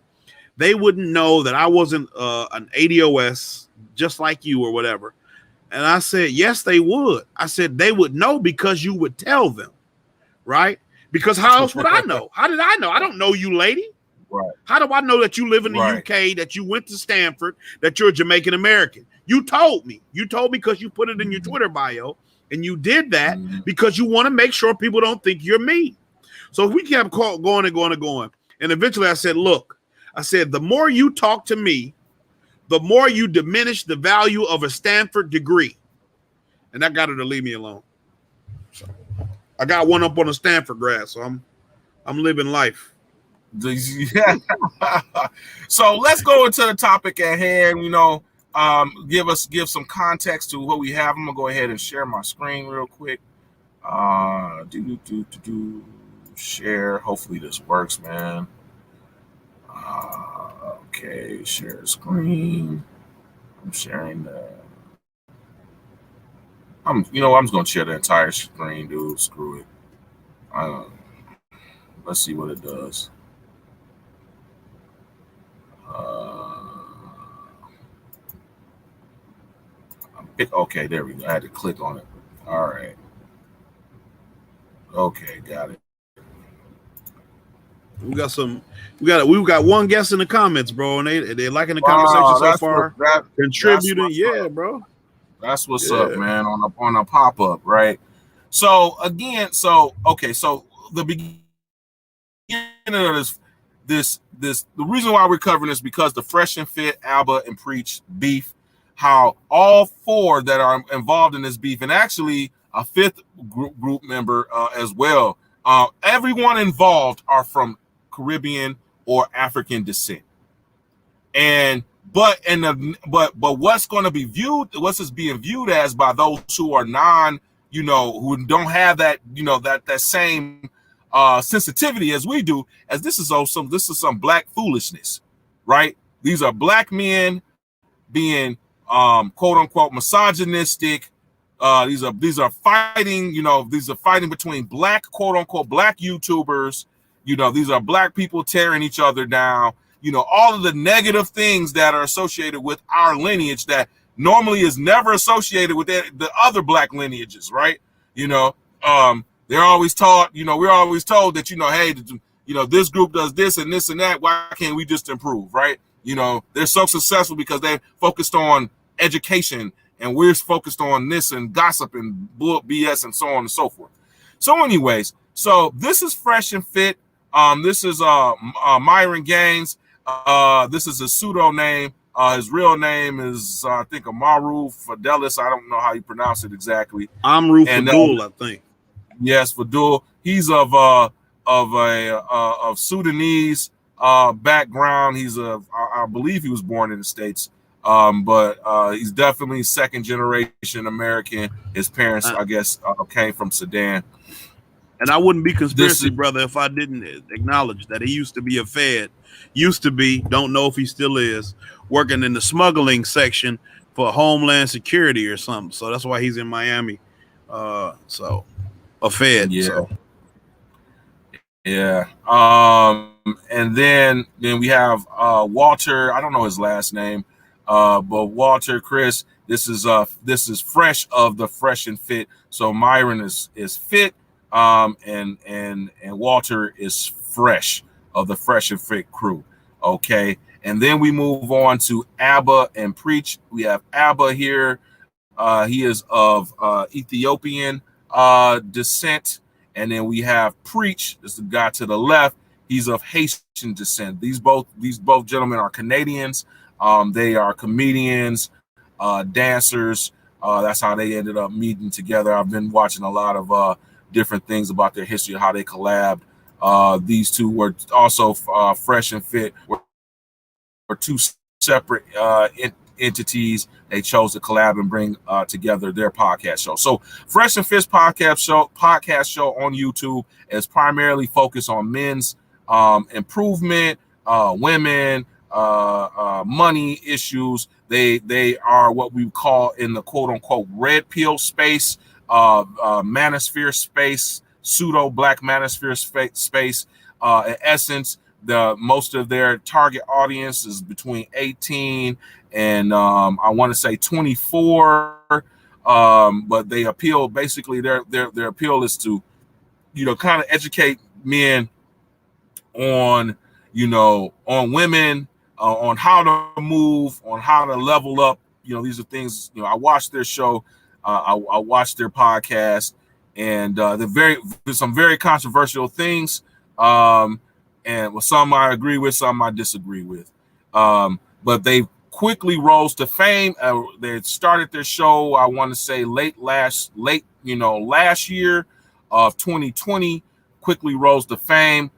they wouldn't know that I wasn't an ADOS just like you or whatever. And I said, yes, they would. I said, they would know because you would tell them, right? Because how else would I know? How did I know? I don't know you, lady. Right. How do I know that you live in the UK, that you went to Stanford, that you're Jamaican American? You told me. You told me because you put it in your Twitter bio, and you did that because you want to make sure people don't think you're me. So we kept going and going and going. And eventually I said, look, the more you talk to me, the more you diminish the value of a Stanford degree. And that got her to leave me alone. So I got one up on a Stanford grad, so I'm living life. So let's go into the topic at hand. Give some context to what we have. I'm gonna go ahead and share my screen real quick. Share. Hopefully this works, man. Okay, share screen. I'm sharing the. I'm just gonna share the entire screen, dude. Screw it. Let's see what it does. Okay, there we go. I had to click on it. All right. Okay, got it. We've got one guest in the comments, bro, and they liking the conversation so far. Contributing, bro. That's what's up, man. On a pop up, right? So again, the beginning of this the reason why we're covering this because the Fresh and Fit, Alba, and Preach beef, how all four that are involved in this beef, and actually a fifth group member as well. Everyone involved are from Caribbean or African descent, but what's going to be viewed, what's this being viewed as by those who are who don't have that that same sensitivity as we do, as this is some black foolishness, right? These are black men being quote unquote misogynistic. These are fighting, these are fighting between black, quote unquote, black YouTubers. These are black people tearing each other down. All of the negative things that are associated with our lineage that normally is never associated with the other black lineages, right? They're always taught, we're always told that, hey, this group does this and this and that. Why can't we just improve, right? They're so successful because they're focused on education, and we're focused on this and gossip and BS and so on and so forth. So anyways, so this is Fresh and Fit. This is Myron Gaines. This is a pseudo name. His real name is, I think, Amaru Fidelis. I don't know how you pronounce it exactly. Amru Fadul, I think. Yes, Fadul. He's of Sudanese background. I believe he was born in the States, but he's definitely second generation American. His parents, Uh, I guess, came from Sudan. and I wouldn't be This conspiracy is brother if I didn't acknowledge that he used to be a Fed. Used to be, don't know if he still is, working in the smuggling section for Homeland Security or something. So that's why he's in Miami. So a Fed. yeah, So yeah. And then we have Walter. I don't know his last name, but Walter Chris. This is Fresh of the Fresh and Fit. So Myron is fit, and Walter is Fresh of the Fresh and Fit crew. Okay, and then we move on to Abba and Preach. We have Abba here. He is of Ethiopian descent. And then we have Preach, this is the guy to the left. He's of Haitian descent. These both gentlemen are Canadians. They are comedians, dancers. That's how they ended up meeting together. I've been watching a lot of different things about their history, how they collabed. These two were also Fresh and Fit. Were two separate entities. They chose to collab and bring together their podcast show. So Fresh and Fit's podcast show on YouTube is primarily focused on men's improvement, women, money issues. They are what we call in the quote unquote red pill space, manosphere space, pseudo black manosphere space. In essence, most of their target audience is between 18 and I want to say 24. But they appeal, basically their appeal is to, kind of educate men on, on women, on how to move, on how to level up. These are things, I watched their show, I watched their podcast, and there's some very controversial things. And some I agree with, some I disagree with. But they quickly rose to fame. They started their show, I want to say last year of 2020. Quickly rose to fame.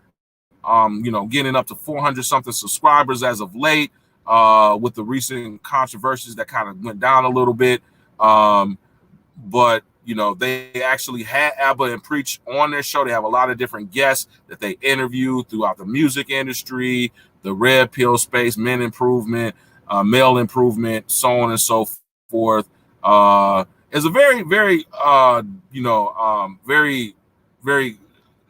Getting up to 400 something subscribers as of late. With the recent controversies that kind of went down a little bit. But they actually had Abba and Preach on their show. They have a lot of different guests that they interview throughout the music industry, the red pill space, men improvement, male improvement, so on and so forth. It's a very, very, very, very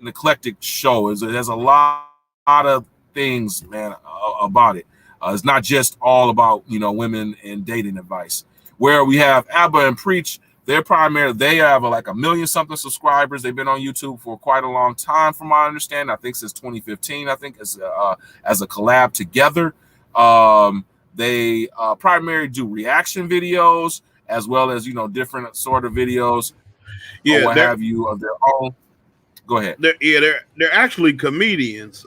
eclectic show. It has a lot of things, man, about it. It's not just all about, women and dating advice. Where we have Abba and Preach, they have like 1 million something subscribers. They've been on YouTube for quite a long time, from my understanding. I think since 2015. I think as a collab together. They primarily do reaction videos as well as different sort of videos or yeah, what have you of their own. Go ahead. they're actually comedians.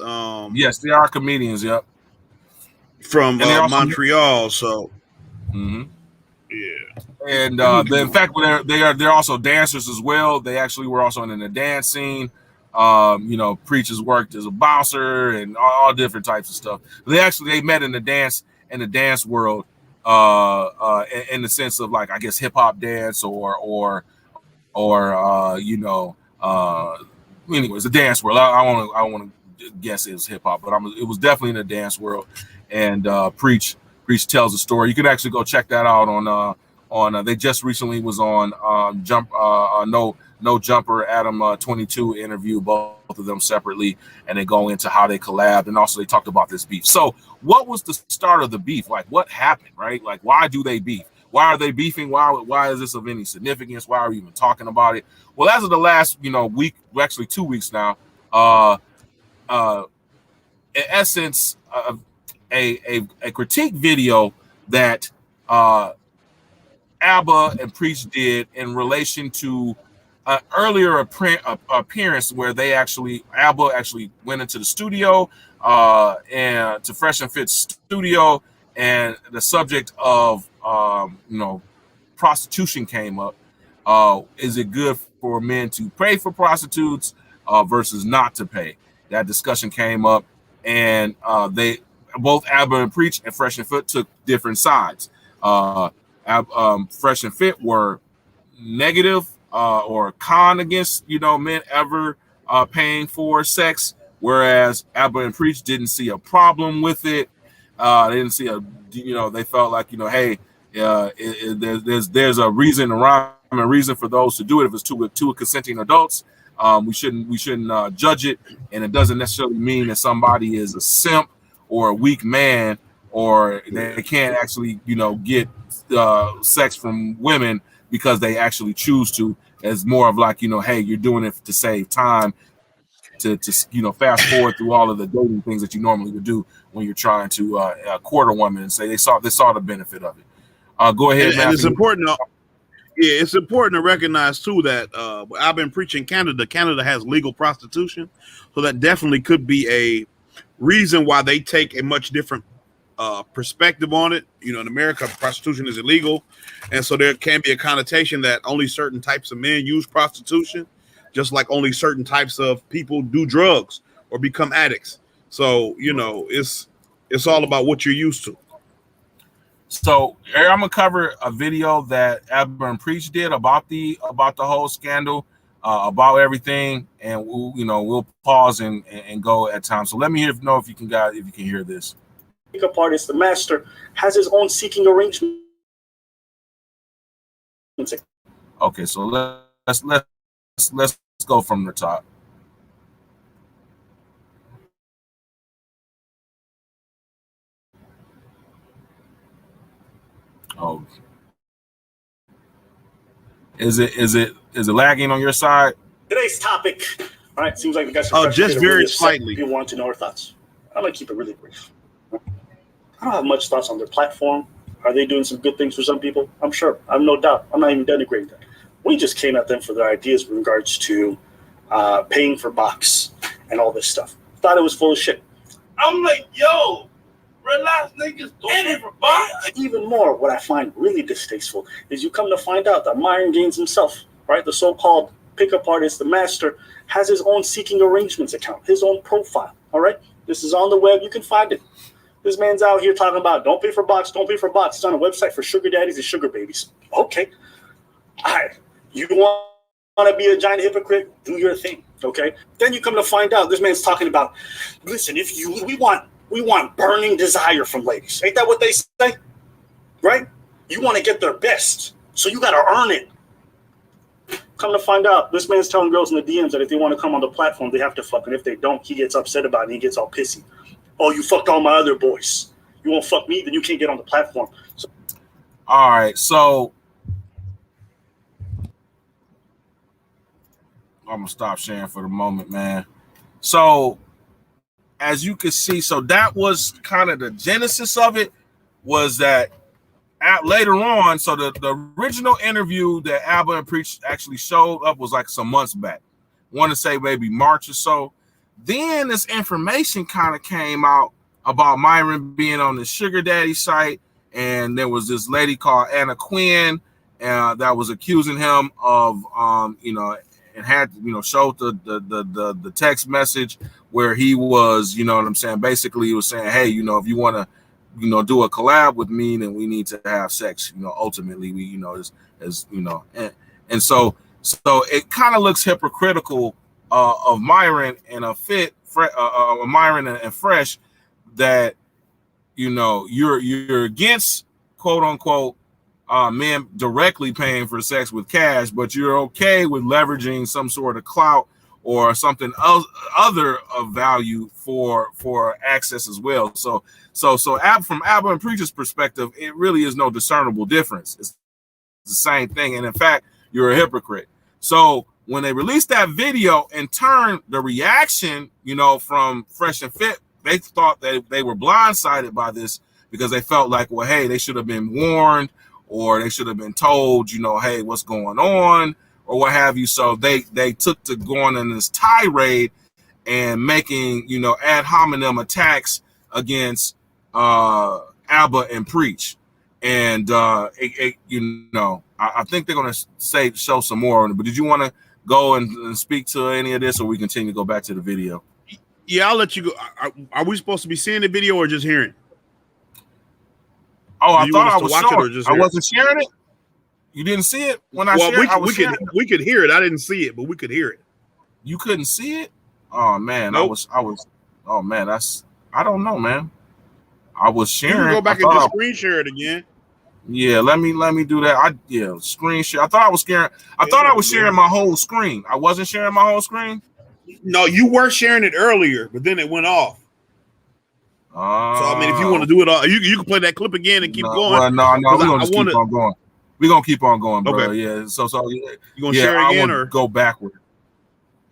Yes, they are comedians. Yep. From And they also. Montreal. So Mm-hmm. yeah, And in fact, they're also dancers as well. They actually were also in the dance scene. Preach has worked as a bouncer and all different types of stuff. They met in the dance world, in the sense of, like, I guess hip hop dance or anyways, the dance world. I want to guess it was hip hop, but it was definitely in the dance world. And Preach tells a story. You can actually go check that out on they just recently was on No Jumper Adam 22 interview, both of them separately, and they go into how they collabed, and also they talked about this beef. So what was the start of the beef? Like, what happened, right? Like, why do they beef? Why are they beefing? Why is this of any significance? Why are we even talking about it? Well, as of the last week, actually 2 weeks now, in essence, a critique video that Abba and Preach did in relation to an earlier appearance where Abba actually went into the studio, and to Fresh and Fit studio, and the subject of prostitution came up. Is it good for men to pay for prostitutes versus not to pay? That discussion came up, and they both Abba and Preach and Fresh and Fit took different sides. Fresh and Fit were negative or con against men ever paying for sex, whereas Abba and Preach didn't see a problem with it. They didn't see they felt like hey, there's a reason, a rhyme and reason for those to do it. If it's two consenting adults, we shouldn't judge it, and it doesn't necessarily mean that somebody is a simp or a weak man, or they can't actually get sex from women because they actually choose to. As more of like hey, you're doing it to save time, to fast forward through all of the dating things that you normally would do when you're trying to court a woman, and say they saw the benefit of it. Go ahead, and it's important. It's important to recognize too that I've been preaching Canada. Canada has legal prostitution, so that definitely could be a reason why they take a much different perspective on it. In America, prostitution is illegal, and so there can be a connotation that only certain types of men use prostitution, just like only certain types of people do drugs or become addicts. So it's all about what you're used to. So I'm gonna cover a video that Abba and Preach did about the whole scandal, about everything, and we'll pause and go at times. So let me know if you can hear this. Pickup artist, the master, has his own seeking arrangement. Okay, so let's go from the top. Oh, is it lagging on your side? Today's topic, all right, seems like we got some just very slightly. People want to know our thoughts. I'm gonna keep it really brief. I don't have much thoughts on their platform. Are they doing some good things for some people? I'm sure. I'm no doubt. I'm not even denigrating that. We just came at them for their ideas with regards to paying for box and all this stuff. Thought it was full of shit. I'm like, yo, relax, niggas, doing it for box. Even more, what I find really distasteful is you come to find out that Myron Gaines himself, right, the so-called pickup artist, the master, has his own seeking arrangements account, his own profile. All right, this is on the web. You can find it. This man's out here talking about don't pay for box, don't pay for box. He's on a website for sugar daddies and sugar babies. Okay. All right. You want to be a giant hypocrite? Do your thing. Okay. Then you come to find out this man's talking about, listen, we want burning desire from ladies. Ain't that what they say? Right? You want to get their best. So you got to earn it. Come to find out, this man's telling girls in the DMs that if they want to come on the platform, they have to fuck. And if they don't, he gets upset about it and he gets all pissy. Oh, you fucked all my other boys. You won't fuck me, then you can't get on the platform. So, all right, so I'm gonna stop sharing for the moment, man. So as you can see, so that was kind of the genesis of it, was that later on, so the original interview that Abba and Preach actually showed up was like some months back. I want to say maybe March or so. Then this information kind of came out about Myron being on the sugar daddy site, and there was this lady called Anna Quinn that was accusing him of, and had showed the text message where he was, basically he was saying, hey, if you want to, do a collab with me, then we need to have sex. Ultimately, we, and so it kind of looks hypocritical. Of Myron and Myron and Fresh, that you're against quote unquote men directly paying for sex with cash, but you're okay with leveraging some sort of clout or something else, other of value for access as well. So from Abba and Preacher's perspective, it really is no discernible difference. It's the same thing, and in fact, you're a hypocrite. So when they released that video, in turn, the reaction, from Fresh and Fit, they thought that they were blindsided by this because they felt like, well, hey, they should have been warned, or they should have been told, hey, what's going on, or what have you. So they took to going in this tirade and making, ad hominem attacks against Abba and Preach. And I think they're going to show some more on it. But did you want to go and speak to any of this, or we continue to go back to the video? Yeah, I'll let you go. Are we supposed to be seeing the video or just hearing? Oh, I you thought want us I to was watch it showing. or just I hear it? wasn't sharing it. You didn't see it when I Well, shared. I was sharing it. we could hear it. I didn't see it, but we could hear it. You couldn't see it. Oh man, Nope. I was. Oh man, I don't know, man. I was You can sharing. go back and just screen share it again. Yeah, let me do that. Screen share. I thought I was sharing. I thought I was sharing my whole screen. I wasn't sharing my whole screen. No, you were sharing it earlier, but then it went off. So I mean, if you want to do it all, you can play that clip again and keep going. Well, no, we're gonna just keep on going. We're gonna keep on going, bro. Okay. Yeah. So you gonna share I again want or to go backward.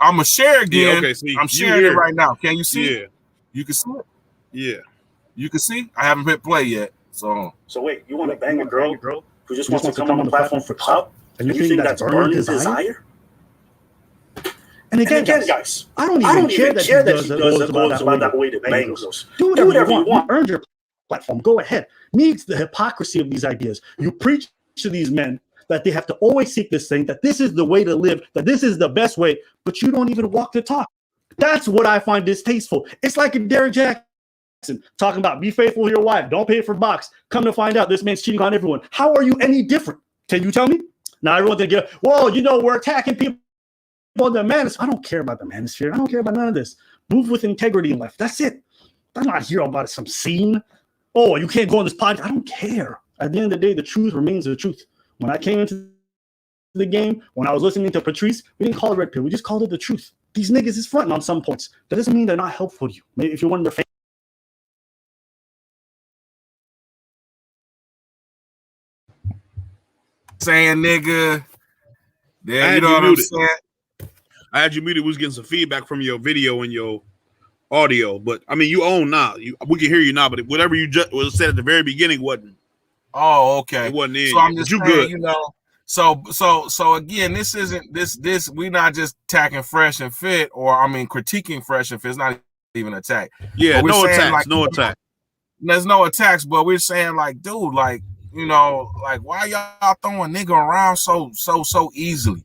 I'm gonna share again. Yeah, okay, see, I'm sharing it right now. Can you see? Yeah. You can see it. Yeah. You can see. I haven't hit play yet. So wait, you want to bang a girl who just wants to come on the platform for clout? And you think that's burning desire? And again, guys, I don't even care that she goes about that way to bang girls. Do whatever you want. You earned your platform. Go ahead. Needs the hypocrisy of these ideas. You preach to these men that they have to always seek this thing, that this is the way to live, that this is the best way, but you don't even walk the talk. That's what I find distasteful. It's like Derek Jackson talking about be faithful to your wife, don't pay for box. Come to find out this man's cheating on everyone. How are you any different? Can you tell me? Now everyone think, well, we're attacking people on the manosphere. I don't care about the manosphere. I don't care about none of this. Move with integrity in life. That's it. I'm not here about some scene. Oh, you can't go on this podcast. I don't care. At the end of the day, the truth remains the truth. When I came into the game, when I was listening to Patrice, we didn't call it red pill. We just called it the truth. These niggas is fronting on some points. That doesn't mean they're not helpful to you. Maybe if you're one of their fans. Saying nigga. Yeah, you know what I'm saying? I had you muted. We was getting some feedback from your video and your audio, but I mean, you own now. We can hear you now, but whatever you just was said at the very beginning wasn't. Oh, okay. It wasn't in. So I'm just saying, good. So again, this isn't this. We're not just attacking Fresh and Fit, or critiquing Fresh and Fit. It's not even an attack. Yeah, no attacks. Like, no attack. There's no attacks, but we're saying like, dude, like why y'all throwing nigga around so easily?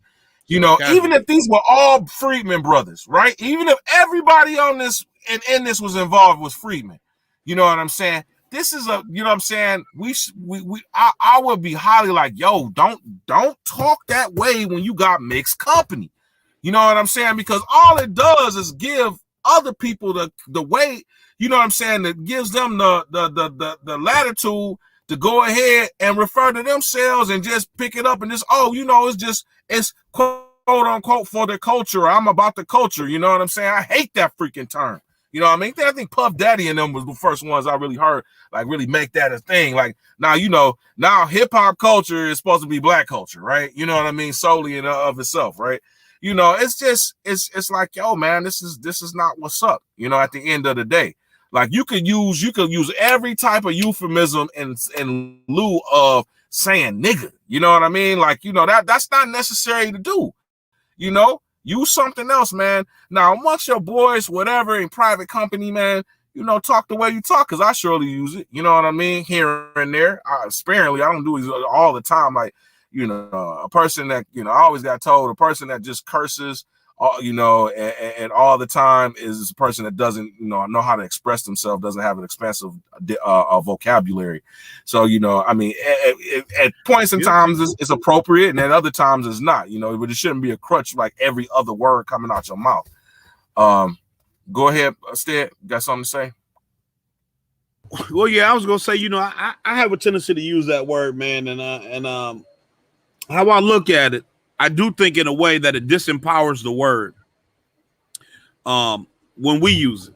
Even if these were all Freedmen brothers, right? Even if everybody on this and in this was involved was Freedmen, you know what I'm saying? This is I'm saying? I would be highly like, yo, don't talk that way when you got mixed company. You know what I'm saying? Because all it does is give other people the weight, you know what I'm saying, that gives them the latitude to go ahead and refer to themselves and just pick it up and just, it's quote unquote for the culture. I'm about the culture. You know what I'm saying? I hate that freaking term. You know what I mean? I think Puff Daddy and them was the first ones I really heard, like, really make that a thing. Like, now hip hop culture is supposed to be black culture, right? You know what I mean? Solely in of itself, right? It's just, it's like, yo, man, this is not what's up, at the end of the day. Like, you could use every type of euphemism in lieu of saying nigga. You know what I mean? Like, that's not necessary to do, Use something else, man. Now, amongst your boys, whatever, in private company, man, talk the way you talk, because I surely use it. You know what I mean? Here and there. Sparingly. I don't do it all the time. Like, a person that, I always got told, a person that just curses, and all the time is a person that doesn't, know how to express themselves, doesn't have an expansive vocabulary. So, at points in times it's appropriate, and at other times it's not, but it shouldn't be a crutch like every other word coming out your mouth. Go ahead, Stead. Got something to say? Well, yeah, I was gonna say, I have a tendency to use that word, man, and how I look at it, I do think in a way that it disempowers the word when we use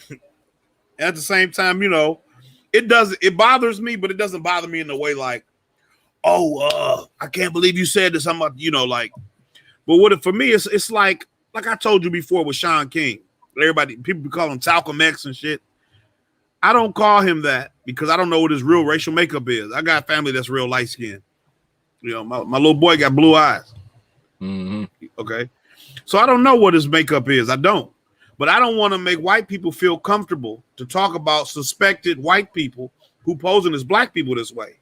it. At the same time, it bothers me, but it doesn't bother me in a way like, I can't believe you said this. I'm about, but for me, it's like I told you before with Sean King. People call him Talcum X and shit. I don't call him that because I don't know what his real racial makeup is. I got family that's real light skinned. My little boy got blue eyes. Mm-hmm. Okay. So I don't know what his makeup is. I don't. But I don't want to make white people feel comfortable to talk about suspected white people who posing as black people this way.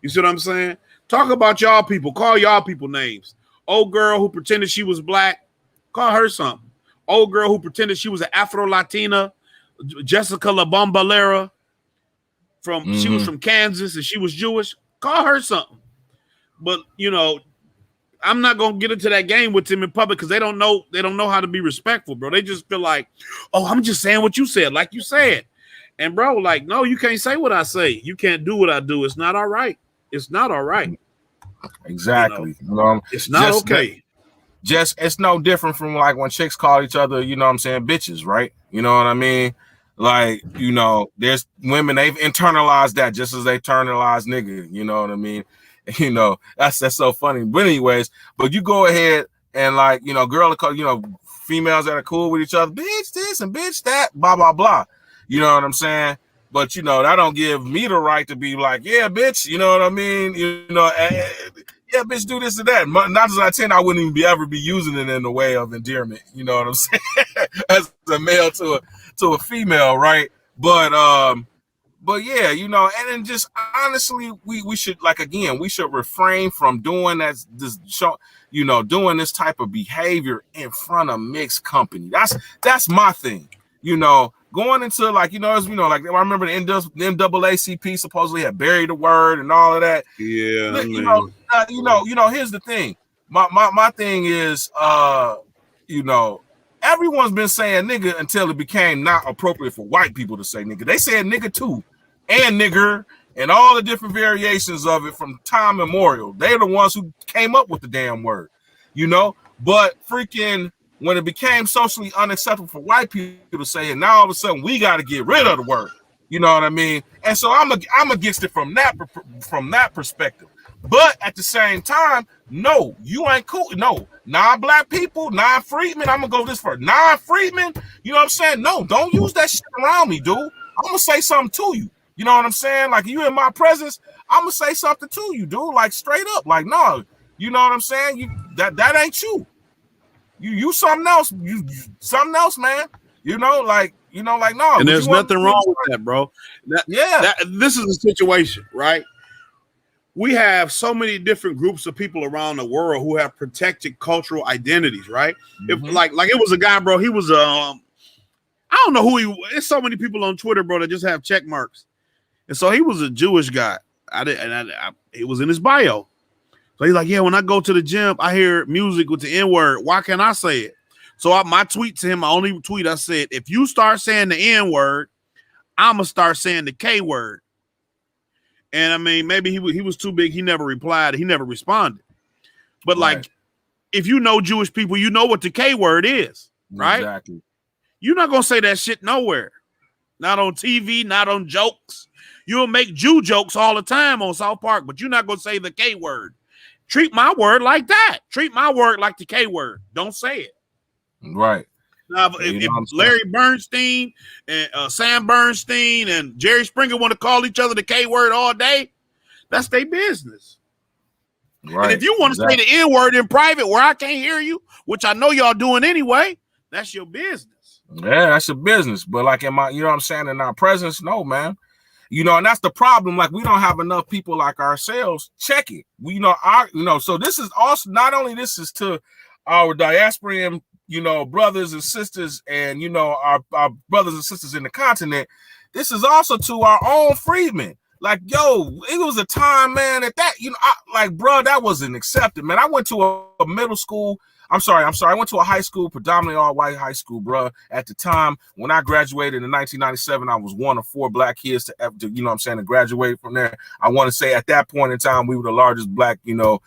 You see what I'm saying? Talk about y'all people. Call y'all people names. Old girl who pretended she was black, call her something. old girl who pretended she was an Afro-Latina, Jessica La Bombalera, she was from Kansas and she was Jewish. Call her something. But you know, I'm not gonna get into that game with them in public because they don't know how to be respectful, bro. They just feel like, oh, I'm just saying what you said, like you said. And bro, like, no, you can't say what I say. You can't do what I do. It's not all right. It's not all right. Exactly. It's not okay. It's no different from like when chicks call each other, you know what I'm saying, bitches, right? You know what I mean? Like, you know, there's women, they've internalized that just as they internalize nigga, you know what I mean? You know, that's so funny. But anyways, but you go ahead and like, you know, girl, you know, females that are cool with each other, bitch this and bitch that, blah, blah, blah. You know what I'm saying? But, you know, that don't give me the right to be like, yeah, bitch, you know what I mean? You know, yeah, bitch, do this and that. Not as I 10, I wouldn't even ever be using it in the way of endearment. You know what I'm saying? As a male to a female, right? But yeah, you know, and then just honestly, we should, like, again, we should refrain from doing this show, you know, doing this type of behavior in front of mixed company. That's my thing, you know. Going into like, you know, as you know, like I remember the NAACP supposedly had buried the word and all of that. Yeah, but, you know, here's the thing. My thing is, you know, everyone's been saying nigga until it became not appropriate for white people to say nigga. They said nigga too, and nigger, and all the different variations of it from time immemorial. They're the ones who came up with the damn word, you know. But freaking when it became socially unacceptable for white people to say it, now all of a sudden we got to get rid of the word. You know what I mean? And so I'm against it from that perspective. But at the same time, no, you ain't cool. No, non-black people, non-freedmen. I'm gonna go this far. Non-freedmen. You know what I'm saying? No, don't use that shit around me, dude. I'm gonna say something to you. You know what I'm saying? Like, you in my presence, I'm gonna say something to you, dude. Like, straight up. Like, no, you know what I'm saying? That ain't you. You something else. You something else, man. You know, like no. And there's nothing wrong with that, bro. This is a situation, right? We have so many different groups of people around the world who have protected cultural identities, right? If like it was a guy, bro. He was I don't know who he. There's so many people on Twitter, bro, that just have check marks, and so he was a Jewish guy. It was in his bio. So he's like, yeah, when I go to the gym, I hear music with the N-word. Why can't I say it? So my tweet to him, my only tweet, I said, if you start saying the N-word, I'm going to start saying the K-word. And I mean, maybe he was too big. He never replied. He never responded. But like, if you know Jewish people, you know what the K-word is, right? Exactly. You're not going to say that shit nowhere. Not on TV, not on jokes. You'll make Jew jokes all the time on South Park, but you're not going to say the K-word. Treat my word like that. Treat my word like the K word. Don't say it. Right. Now, if Larry Bernstein and Sam Bernstein and Jerry Springer want to call each other the K word all day, that's their business. Right. And if you want to say the N word in private where I can't hear you, which I know y'all doing anyway, that's your business. Yeah, that's your business. But like in my, you know what I'm saying, in our presence, no, man. You know, and that's the problem. Like, we don't have enough people like ourselves check it. So this is also, not only this is to our diasporan, you know, brothers and sisters, and, you know, our brothers and sisters in the continent. This is also to our own freedmen. Like, yo, it was a time, man, that, you know, bro, that wasn't accepted, man. I went to a middle school. I'm sorry. I went to a high school, predominantly all white high school, bro. At the time, when I graduated in 1997, I was one of 4 black kids to you know what I'm saying, to graduate from there. I want to say at that point in time, we were the largest black, you know,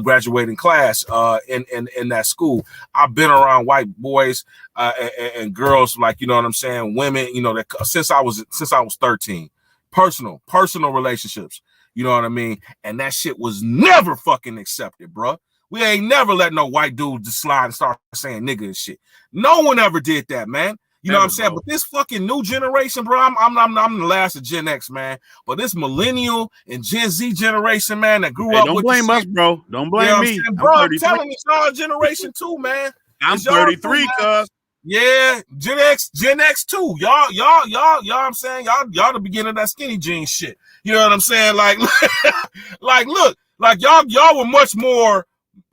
graduating class in that school. I've been around white boys and girls, like, you know what I'm saying, women, you know, that since I was 13. Personal relationships, you know what I mean? And that shit was never fucking accepted, bro. We ain't never let no white dude just slide and start saying nigga and shit. No one ever did that, man. You know what I'm saying? But this fucking new generation, bro, I'm the last of Gen X, man. But this millennial and Gen Z generation, man, that grew up don't with blame us, bro. Don't blame me. Bro, I'm telling you, it's our generation too, man. I'm 33, cuz. Yeah, Gen X too. Y'all, I'm saying, y'all the beginning of that skinny jeans shit. You know what I'm saying? Like, look, like y'all were much more.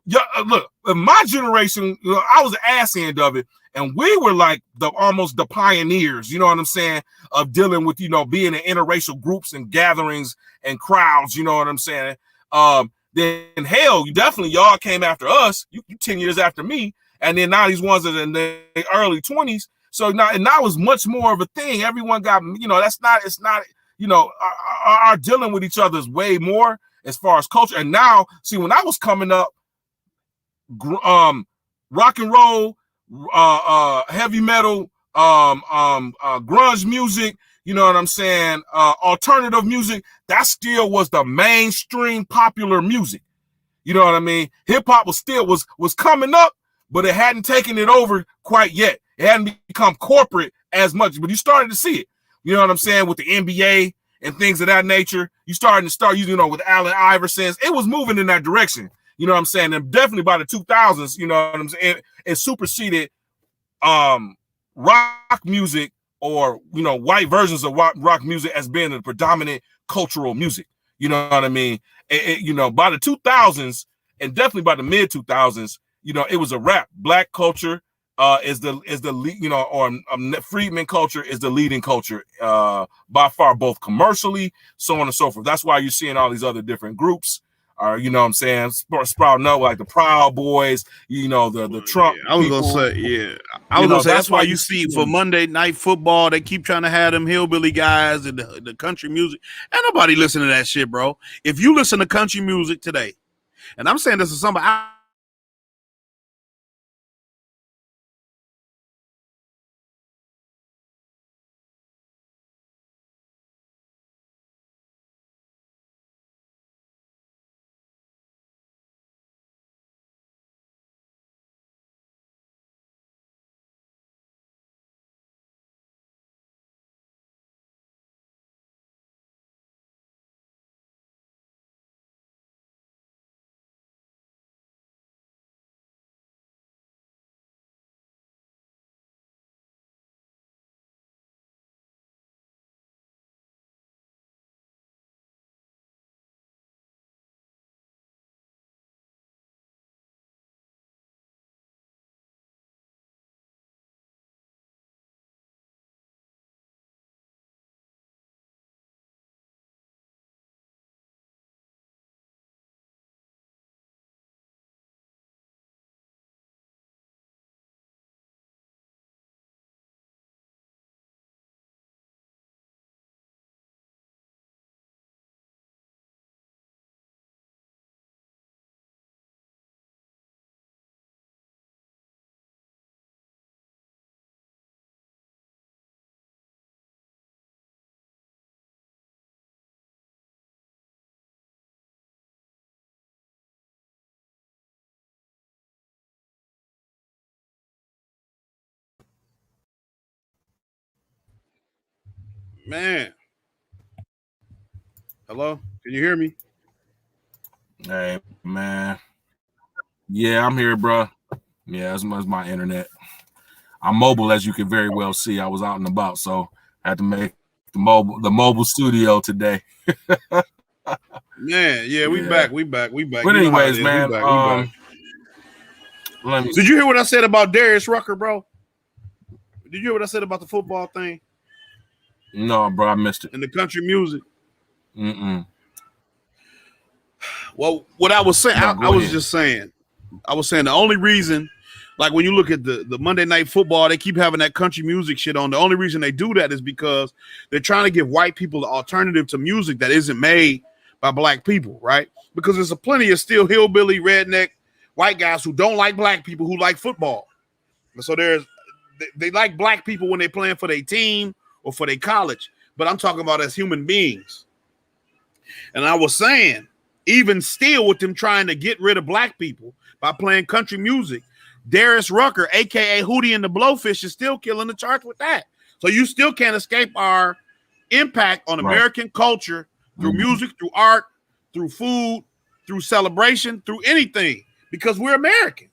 Look, in my generation, I was the ass end of it, And we were like almost the pioneers, you know what I'm saying, of dealing with, being in interracial groups and gatherings and crowds, you know what I'm saying? Then hell, y'all came after us, you 10 years after me. And then now these ones are in their early 20s. So now it's much more of a thing. Everyone got, it's not, our dealing with each other is way more as far as culture. And now, see, when I was coming up, rock and roll, heavy metal, grunge music, you know what I'm saying, alternative music, that still was the mainstream popular music. You know what I mean? Hip hop was coming up, but it hadn't taken it over quite yet. It hadn't become corporate as much, but you started to see it. You know what I'm saying? With the NBA and things of that nature, you starting to start using, with Allen Iverson's. It was moving in that direction. You know what I'm saying? And definitely by the 2000s, you know what I'm saying? It superseded rock music or, white versions of rock music as being the predominant cultural music. You know what I mean? By the 2000s and definitely by the mid 2000s, it was a rap. Black culture is the lead, or Freedmen culture is the leading culture by far, both commercially, so on and so forth. That's why you're seeing all these other different groups. You know what I'm saying, sprouting up like the Proud Boys, the Trump. I was people. gonna say, yeah. I was gonna say that's why you see for Monday Night Football, they keep trying to have them hillbilly guys and the country music. Ain't nobody listening to that shit, bro. If you listen to country music today, and I'm saying this to somebody, man. Hello, can you hear me? Hey, man. Yeah, I'm here, bro. Yeah, that's my internet. I'm mobile, as you can very well see. I was out and about, so I had to make the mobile studio today. Man, yeah, we back. But anyways, man, we back. Did you hear what I said about Darius Rucker, bro? Did you hear what I said about the football thing? No, bro, I missed it. And the country music. Mm-mm. Well, what I was saying, I was just saying, the only reason, like when you look at the Monday Night Football, they keep having that country music shit on. The only reason they do that is because they're trying to give white people the alternative to music that isn't made by black people, right? Because there's a plenty of still hillbilly, redneck, white guys who don't like black people who like football. And so they like black people when they're playing for their team or for their college, but I'm talking about as human beings. And I was saying, even still with them trying to get rid of black people by playing country music, Darius Rucker, a.k.a. Hootie and the Blowfish, is still killing the charts with that. So you still can't escape our impact on American culture through music, through art, through food, through celebration, through anything, because we're American.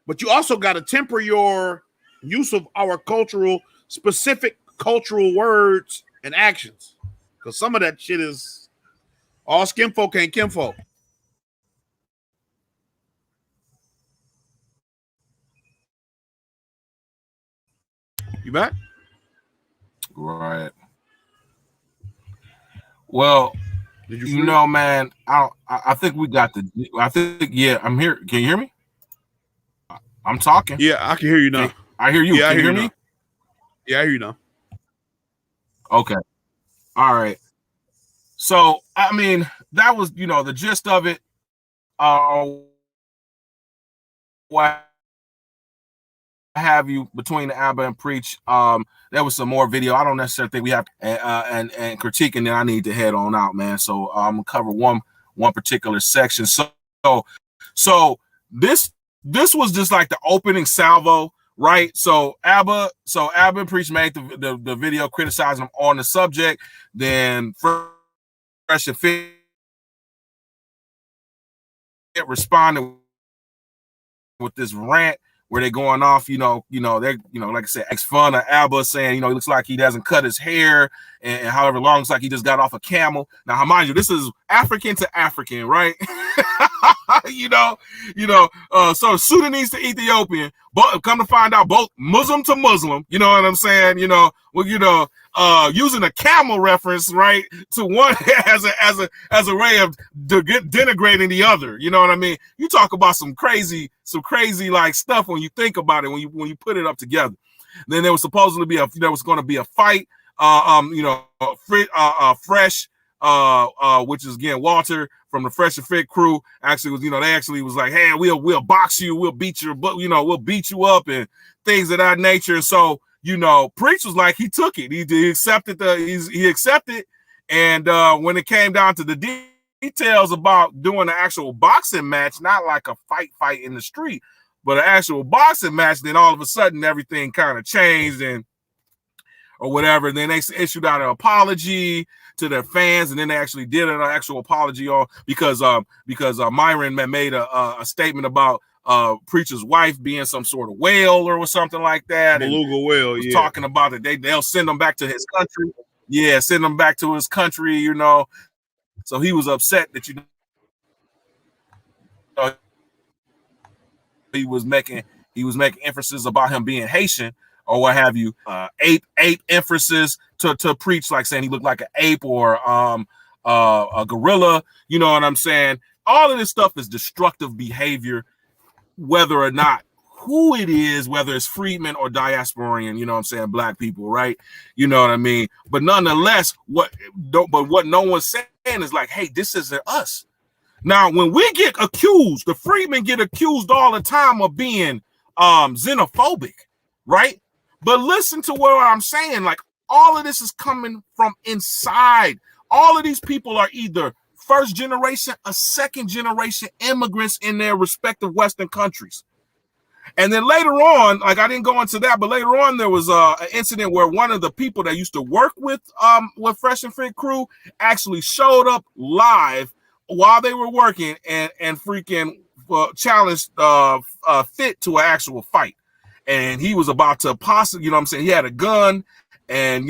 But you also got to temper your use of our specific cultural words and actions, because some of that shit is all skinfolk ain't kinfolk. You back? Right. Well, Did you know, man, I think we got the. I think yeah, I'm here. Can you hear me? I'm talking. Yeah, I can hear you now. I hear you. Yeah, Can I hear you you hear me? now. Yeah, I hear you now. Okay. All right. So I mean, that was the gist of it. What have you between the Abba and Preach? There was some more video. I don't necessarily think we have and critique, and then I need to head on out, man. So I'm gonna cover one particular section. So this was just like the opening salvo, right? So Abba and Preach made the video criticizing him on the subject. Then Fresh and Fit responded with this rant where they're going off, they're, like I said, ex fun of Abba, saying, he looks like he doesn't cut his hair and however long, it's like he just got off a camel. Now, mind you, this is African to African, right? So Sudanese to Ethiopian, but come to find out, both Muslim to Muslim, you know what I'm saying? Using a camel reference, right, to one as a way of denigrating the other. You know what I mean? You talk about some crazy like stuff when you think about it, when you put it up together. Then there was supposedly was going to be a fight. Fresh, which is again Walter from the Fresh and Fit crew, actually was, they actually was like, hey, we'll box you, we'll beat you, but we'll beat you up and things of that nature. So Preach was like, he took it. He accepted he accepted. And when it came down to the details about doing an actual boxing match, not like a fight in the street, but an actual boxing match, then all of a sudden everything kind of changed or whatever. And then they issued out an apology to their fans, and then they actually did an actual apology because Myron made a statement about Preacher's wife being some sort of whale or something like that. Beluga whale, was talking about it. They'll send him back to his country. Yeah, send him back to his country, So he was upset that he was making emphasis about him being Haitian or what have you. Ape emphasis to Preach, like saying he looked like an ape or a gorilla. You know what I'm saying? All of this stuff is destructive behavior, whether or not who it is, whether it's freedmen or diasporian, black people, right? You know what I mean? But nonetheless, what no one's saying is like, hey, this isn't us. Now, when we get accused, the freedmen get accused all the time of being xenophobic, right? But listen to what I'm saying. Like, all of this is coming from inside. All of these people are either first generation or second generation immigrants in their respective Western countries. And then later on, like I didn't go into that, but later on there was an incident where one of the people that used to work with Fresh and Fit crew actually showed up live while they were working and freaking challenged Fit to an actual fight. And he was about to possibly, he had a gun, and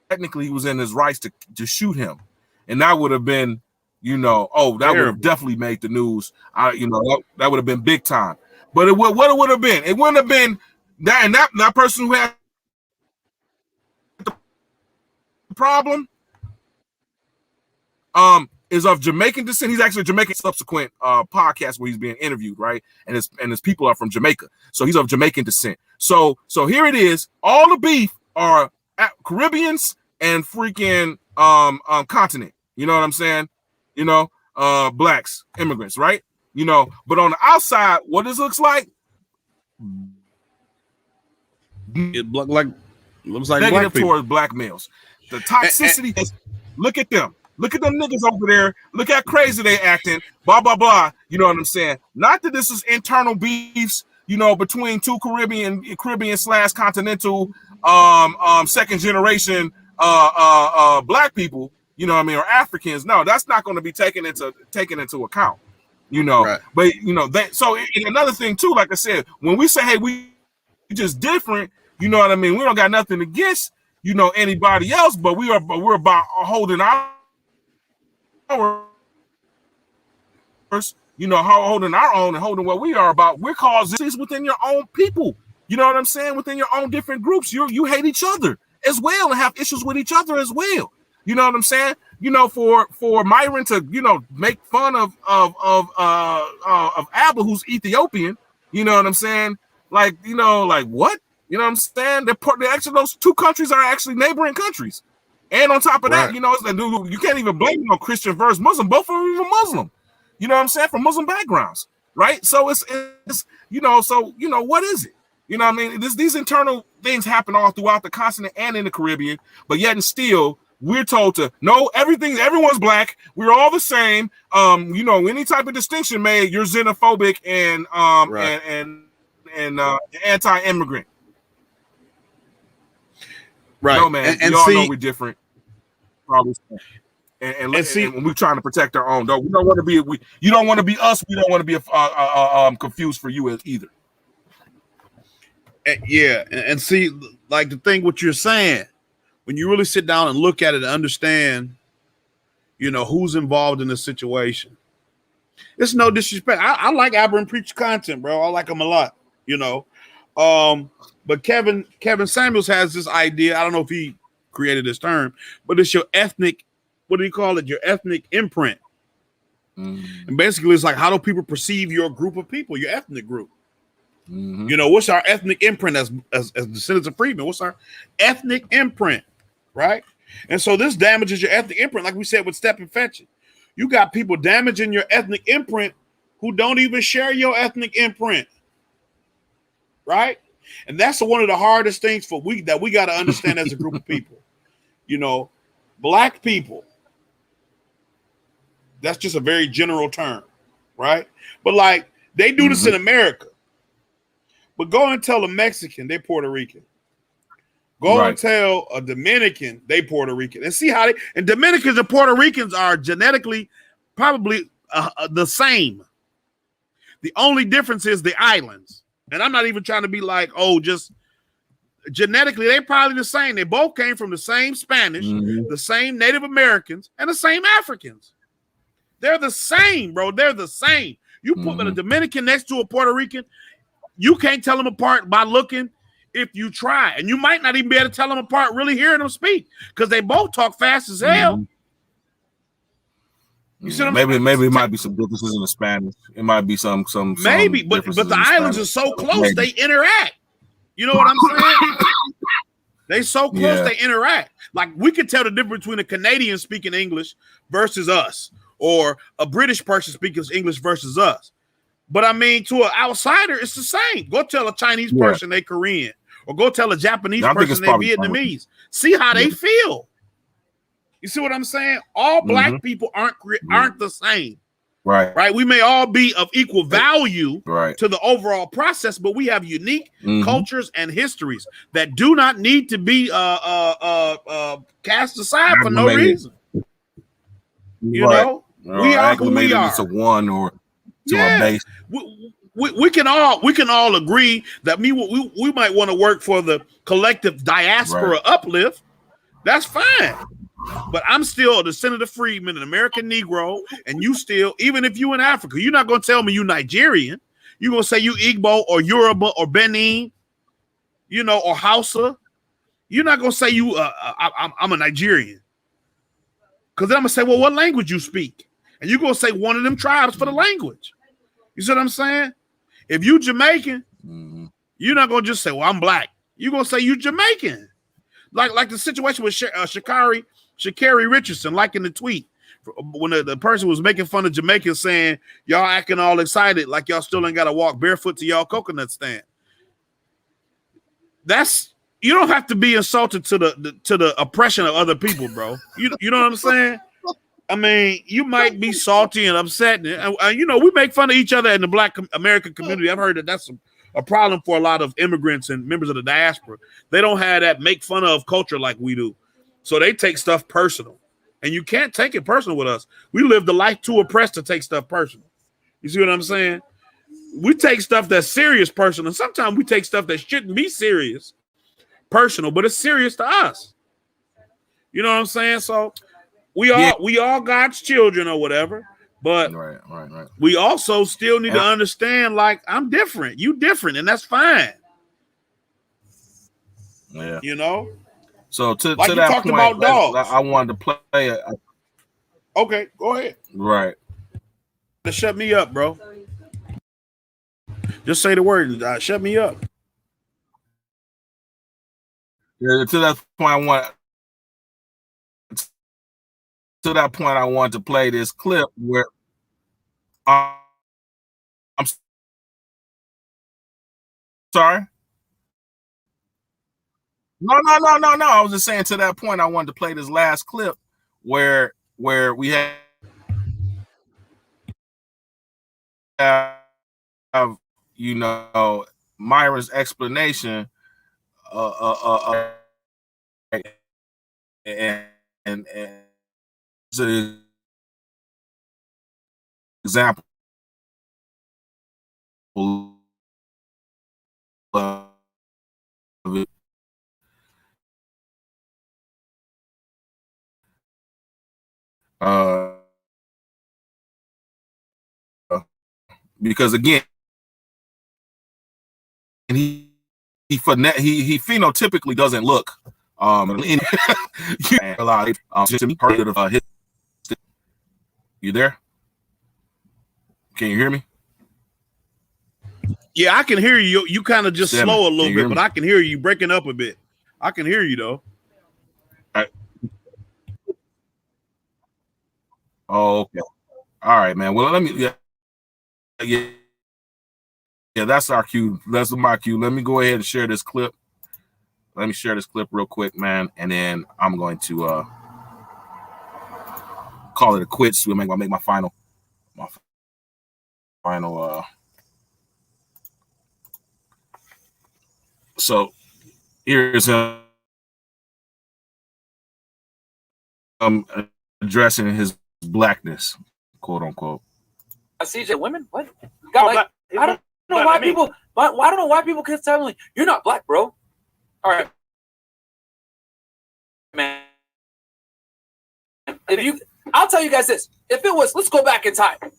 technically he was in his rights to shoot him, and that would have been, that would have definitely made the news. That would have been big time. But what it would have been, it wouldn't have been that, and that person who had the problem is of Jamaican descent. He's actually Jamaican. Subsequent podcast where he's being interviewed, right? And his people are from Jamaica, so he's of Jamaican descent. So here it is. All the beef are Caribbeans and freaking continent. You know what I'm saying? Blacks, immigrants, right? But on the outside, what this looks like, it looks like negative towards black males. The toxicity. Look at them. Look at them niggas over there. Look how crazy they acting. Blah blah blah. You know what I'm saying? Not that this is internal beefs, between two Caribbean / continental second generation black people. You know what I mean, or Africans. No, that's not going to be taken into account. Right. But so another thing too, like I said, when we say, hey, we just different, you know what I mean? We don't got nothing against anybody else, but we're about holding our holding our own and holding what we are about. We're causing this within your own people. You know what I'm saying? Within your own different groups, you hate each other as well and have issues with each other as well. You know what I'm saying? You know, for Myron to, you know, make fun of Abba, who's Ethiopian. You know what I'm saying? Like, you know, like what? You know what I'm saying? They're actually, those two countries are actually neighboring countries. And on top of that, you know, it's like, dude, you can't even blame, you know, Christian versus Muslim. Both of them are Muslim. You know what I'm saying? From Muslim backgrounds, right? So it's you know, so, you know, what is it? You know what I mean? These internal things happen all throughout the continent and in the Caribbean, but yet and still, we're told to no, everyone's black. We're all the same. You know, any type of distinction made, you're xenophobic and anti-immigrant. Right. No, man. And we all see, know we're different. Probably. And we're trying to protect our own. We don't want to be. You don't want to be us. We don't want to be confused for you either. Yeah, and see, like the thing what you're saying, when you really sit down and look at it and understand, you know, who's involved in the situation. It's no disrespect. I like Aberrant Preacher content, bro. I like him a lot, you know. But Kevin Samuels has this idea. I don't know if he created this term, but it's your ethnic, what do you call it? Your ethnic imprint. Mm-hmm. And basically it's like, how do people perceive your group of people, your ethnic group? Mm-hmm. You know, what's our ethnic imprint as descendants of freedmen? What's our ethnic imprint, right? And so this damages your ethnic imprint, like we said with Step and Fetch It. You got people damaging your ethnic imprint who don't even share your ethnic imprint, right? And that's one of the hardest things that we got to understand as a group of people. You know, black people, that's just a very general term, right? But like, they do this in America. But go and tell a Mexican they're Puerto Rican. Go and tell a Dominican they Puerto Rican. And see how and Dominicans and Puerto Ricans are genetically probably the same. The only difference is the islands. And I'm not even trying to be like, oh, just genetically, they're probably the same. They both came from the same Spanish, the same Native Americans, and the same Africans. They're the same, bro. They're the same. You put a Dominican next to a Puerto Rican, you can't tell them apart by looking if you try. And you might not even be able to tell them apart really hearing them speak because they both talk fast as hell. You see maybe it might be some differences in the Spanish. It might be some maybe, but the islands are so close they interact. You know what I'm saying? They so close they interact. Like we could tell the difference between a Canadian speaking English versus us, or a British person speaking English versus us. But I mean, to an outsider, it's the same. Go tell a Chinese person they Korean, or go tell a Japanese person they Vietnamese. See how they feel. You see what I'm saying? All black people aren't the same. Right. We may all be of equal value to the overall process, but we have unique cultures and histories that do not need to be cast aside for no reason. You know, we are who we are. To one or to a base. We can all agree that we might want to work for the collective diaspora uplift. That's fine. But I'm still a descendant of freedmen, an American Negro, and you still, even if you in Africa, you're not going to tell me you Nigerian. You're going to say you Igbo or Yoruba or Benin, you know, or Hausa. You're not going to say you I'm a Nigerian. Because then I'm going to say, well, what language you speak? And you're going to say one of them tribes for the language. You see what I'm saying? If you Jamaican, you're not going to just say, well, I'm black. You're going to say you Jamaican. Like the situation with Sha'Carri Richardson, like in the tweet, when the person was making fun of Jamaicans saying, y'all acting all excited like y'all still ain't got to walk barefoot to y'all coconut stand. You don't have to be insulted to the oppression of other people, bro. You know what I'm saying? I mean, you might be salty and upset. And, you know, we make fun of each other in the Black American community. I've heard that that's a problem for a lot of immigrants and members of the diaspora. They don't have that make fun of culture like we do. So they take stuff personal. And you can't take it personal with us. We live the life too oppressed to take stuff personal. You see what I'm saying? We take stuff that's serious personal. And sometimes we take stuff that shouldn't be serious personal, but it's serious to us. You know what I'm saying? So we all God's children or whatever. But we also still need to understand, like, I'm different. You different, and that's fine. Yeah. You know, So to like you that talked point, about dogs. I wanted to play it. Okay, go ahead. Right. Just shut me up, bro. Just say the word. Shut me up. Yeah, to that point, I want to play this clip where I'm sorry. No. I was just saying to that point, I wanted to play this last clip where we have Myra's explanation and an example of it. Because again, he phenotypically doesn't look a lot of his. You there? Can you hear me? Yeah, I can hear you. You kind of just slow a little bit, but I can hear you breaking up a bit. I can hear you though. All right. Oh, okay. All right, man. Well, let me. Yeah. That's our cue. That's my cue. Let me go ahead and share this clip. Let me share this clip real quick, man, and then I'm going to call it a quits. We'll make my final. So here's addressing his blackness, quote unquote. CJ, women? What? God, like, I don't know why people. I don't know why people keep telling me you're not black, bro. All right, man. I'll tell you guys this. If it was, let's go back in time. If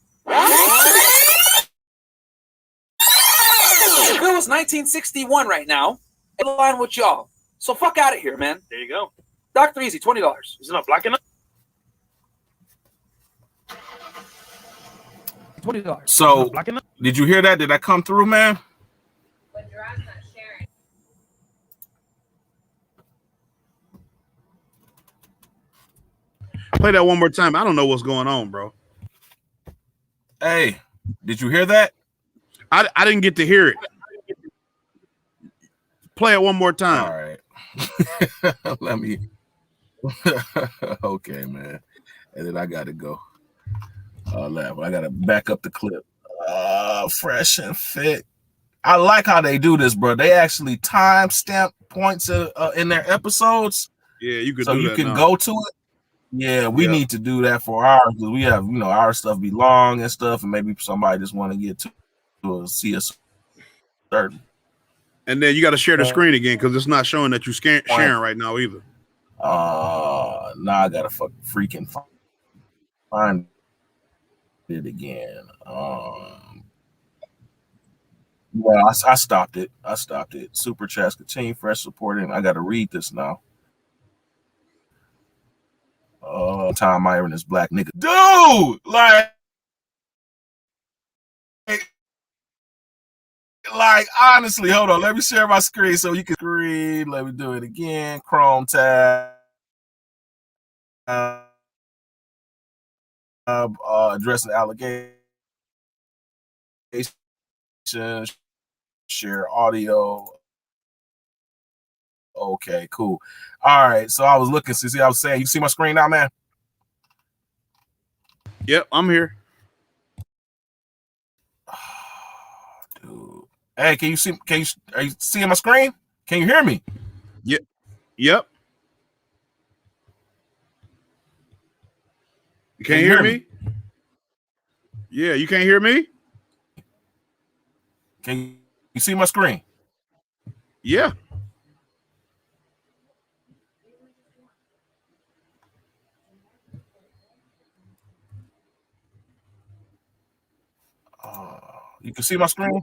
it was 1961 right now, in line with y'all. So fuck out of here, man. There you go. Dr. Easy, $20. Is it not black enough? $20. So, did you hear that? Did that come through, man? But Gerard's not sharing. Play that one more time. I don't know what's going on, bro. Hey, did you hear that? I didn't get to hear it. Play it one more time. All right. Let me. Okay, man. And then I got to go. I got to back up the clip. Fresh and fit. I like how they do this, bro. They actually timestamp points in their episodes. Yeah, you could. So do you that can now. go to it. Yeah, we need to do that for ours because we have, our stuff be long and stuff, and maybe somebody just want to get to see us certain. And then you got to share the screen again because it's not showing that you're sharing right now either. Now I gotta freaking find it again. Well, I stopped it. Super chats continue fresh supporting. I gotta read this now. Tom Myron is black nigga. Dude, like honestly, hold on. Let me share my screen so you can read. Let me do it again. Chrome tab. Addressing allegations. Share audio. Okay, cool. All right. So I was looking to see. I was saying, you see my screen now, man? Yep, I'm here. Dude. Hey, are you seeing my screen? Can you hear me? Yep. You can't hear me? Yeah, you can't hear me? Can you see my screen? Yeah. You can see my screen?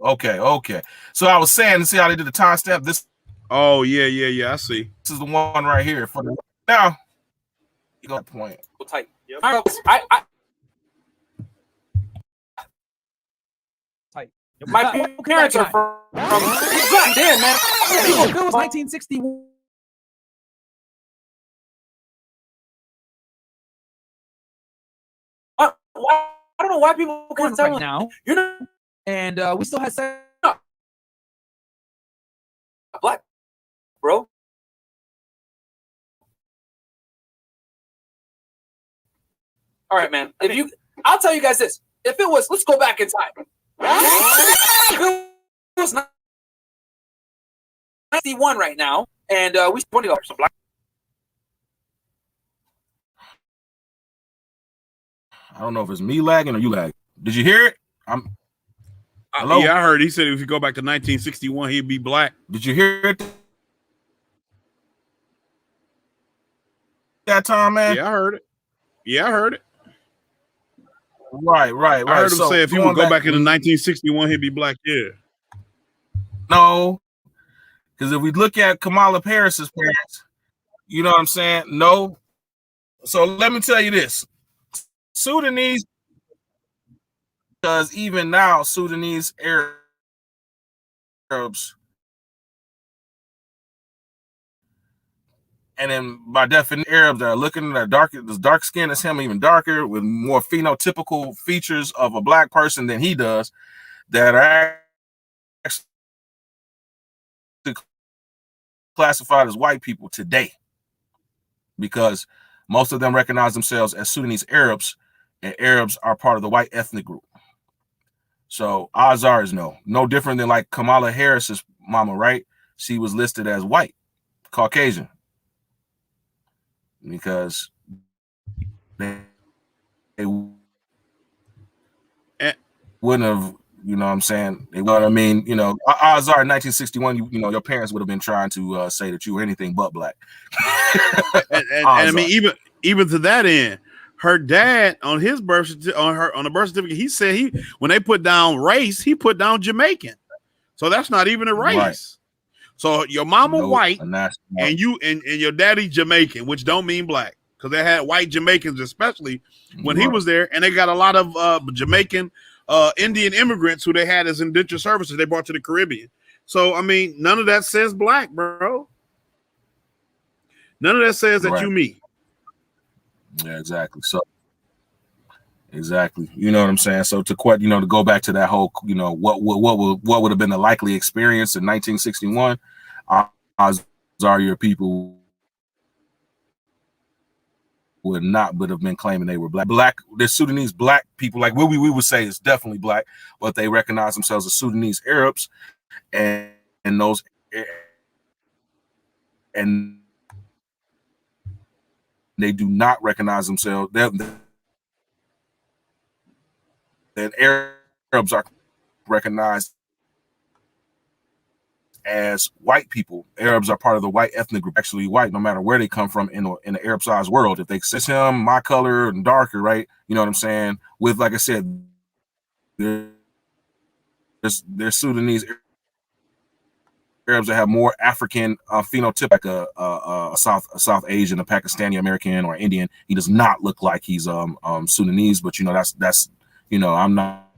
Okay. So I was saying, see how they did the timestamp? This Oh yeah. I see. This is the one right here for the now. You got a point. Tight. Yep. My parents are from God damn, man. If it was 1961. I don't know why people can't tell Right now, you're not and we still had black, bro. All right, man. I'll tell you guys this. If it was, let's go back in time. If it was 91 right now, and we $20 for black. I don't know if it's me lagging or you lagging. Did you hear it? Hello? Yeah, I heard. He said if you go back to 1961, he'd be black. Did you hear it? That time, man. Yeah, I heard it. Right. I heard him say if he would go back into 1961, he'd be black. Yeah. No, because if we look at Kamala Harris's parents, you know what I'm saying? No. So let me tell you this. Sudanese, because even now, Sudanese Arabs, and then by definition, Arabs that are looking at dark skin as him, even darker, with more phenotypical features of a black person than he does, that are actually classified as white people today, because most of them recognize themselves as Sudanese Arabs, and Arabs are part of the white ethnic group. So odds are is no different than like Kamala Harris's mama, right? She was listed as white, Caucasian, because they wouldn't have, you know what I'm saying? They know what I mean? You know, odds are in 1961, you know, your parents would have been trying to say that you were anything but black. and I mean, even to that end, her dad on his birth on the birth certificate, he said when they put down race, he put down Jamaican. So that's not even a race. Right. So your mama white and you and your daddy Jamaican, which don't mean black, because they had white Jamaicans, especially when he was there, and they got a lot of Jamaican Indian immigrants who they had as indentured services they brought to the Caribbean. So I mean, none of that says black, bro. None of that says that you me. Yeah, exactly. So exactly, you know what I'm saying. So to go back to that whole, what would have been the likely experience in 1961? Odds are your people would have been claiming they were black. The Sudanese black people, like what we would say is definitely black, but they recognize themselves as Sudanese Arabs, and they do not recognize themselves that Arabs are recognized as white people. Arabs are part of the white ethnic group, actually white, no matter where they come from in the Arab-sized world. If they say him, my color and darker, right? You know what I'm saying? With, like I said, there's Sudanese Arabs that have more African phenotype, like a South Asian, a Pakistani American, or Indian. He does not look like he's Sudanese, but that's I'm not.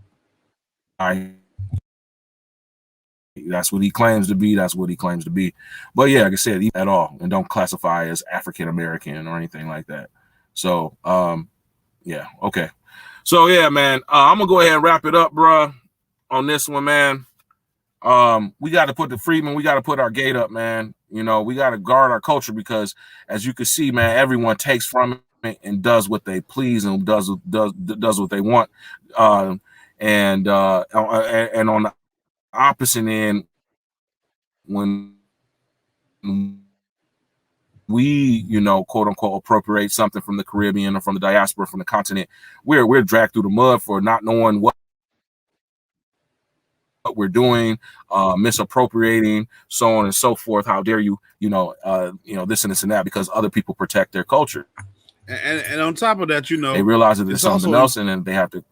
That's what he claims to be. That's what he claims to be. But yeah, like I said, at all, and don't classify as African American or anything like that. So yeah, okay. So yeah, man, I'm gonna go ahead and wrap it up, bro, on this one, man. We got to put the Freedmen, we got to put our gate up, man. We got to guard our culture, because as you can see, man, everyone takes from it and does what they please and does what they want. And on the opposite end, when we, quote unquote, appropriate something from the Caribbean or from the diaspora, from the continent, we're dragged through the mud for not knowing what we're doing, misappropriating, so on and so forth. How dare you, this and this and that, because other people protect their culture. And on top of that, they realize that there's something else, and then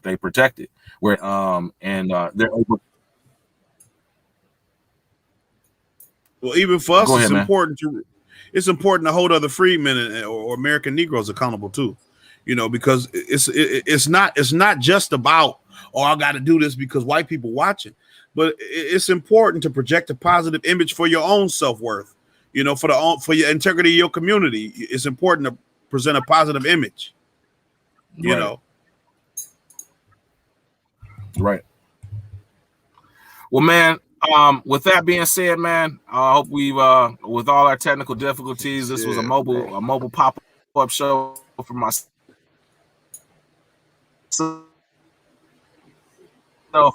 they protect it. Where they're over. Well, even for us, Go ahead, man. It's important to hold other freedmen or American Negroes accountable too. You know, because it's not just about, oh, I got to do this because white people watching, but it's important to project a positive image for your own self-worth. You know, for your integrity of your community, it's important to present a positive image. You Right. know. Right. Well, man, with that being said, man, I hope we've with all our technical difficulties, this was a mobile pop-up show for myself. So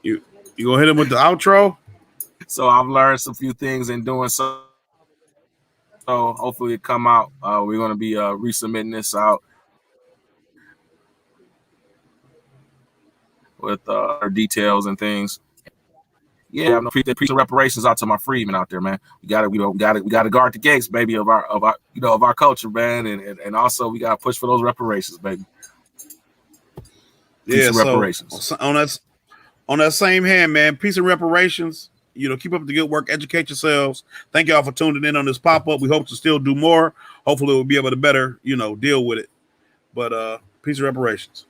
you gonna hit him with the outro? So I've learned some few things in doing so. So hopefully it come out. We're gonna be resubmitting this out with details and things. Yeah, I'm preaching reparations out to my freedmen out there, man. We gotta guard the gates, baby, of our culture, man, and also we gotta push for those reparations, baby. Yeah, so reparations. On that same hand, man, peace and reparations. You know, keep up the good work, educate yourselves. Thank y'all for tuning in on this pop-up. We hope to still do more. Hopefully we'll be able to better, deal with it. But peace and reparations.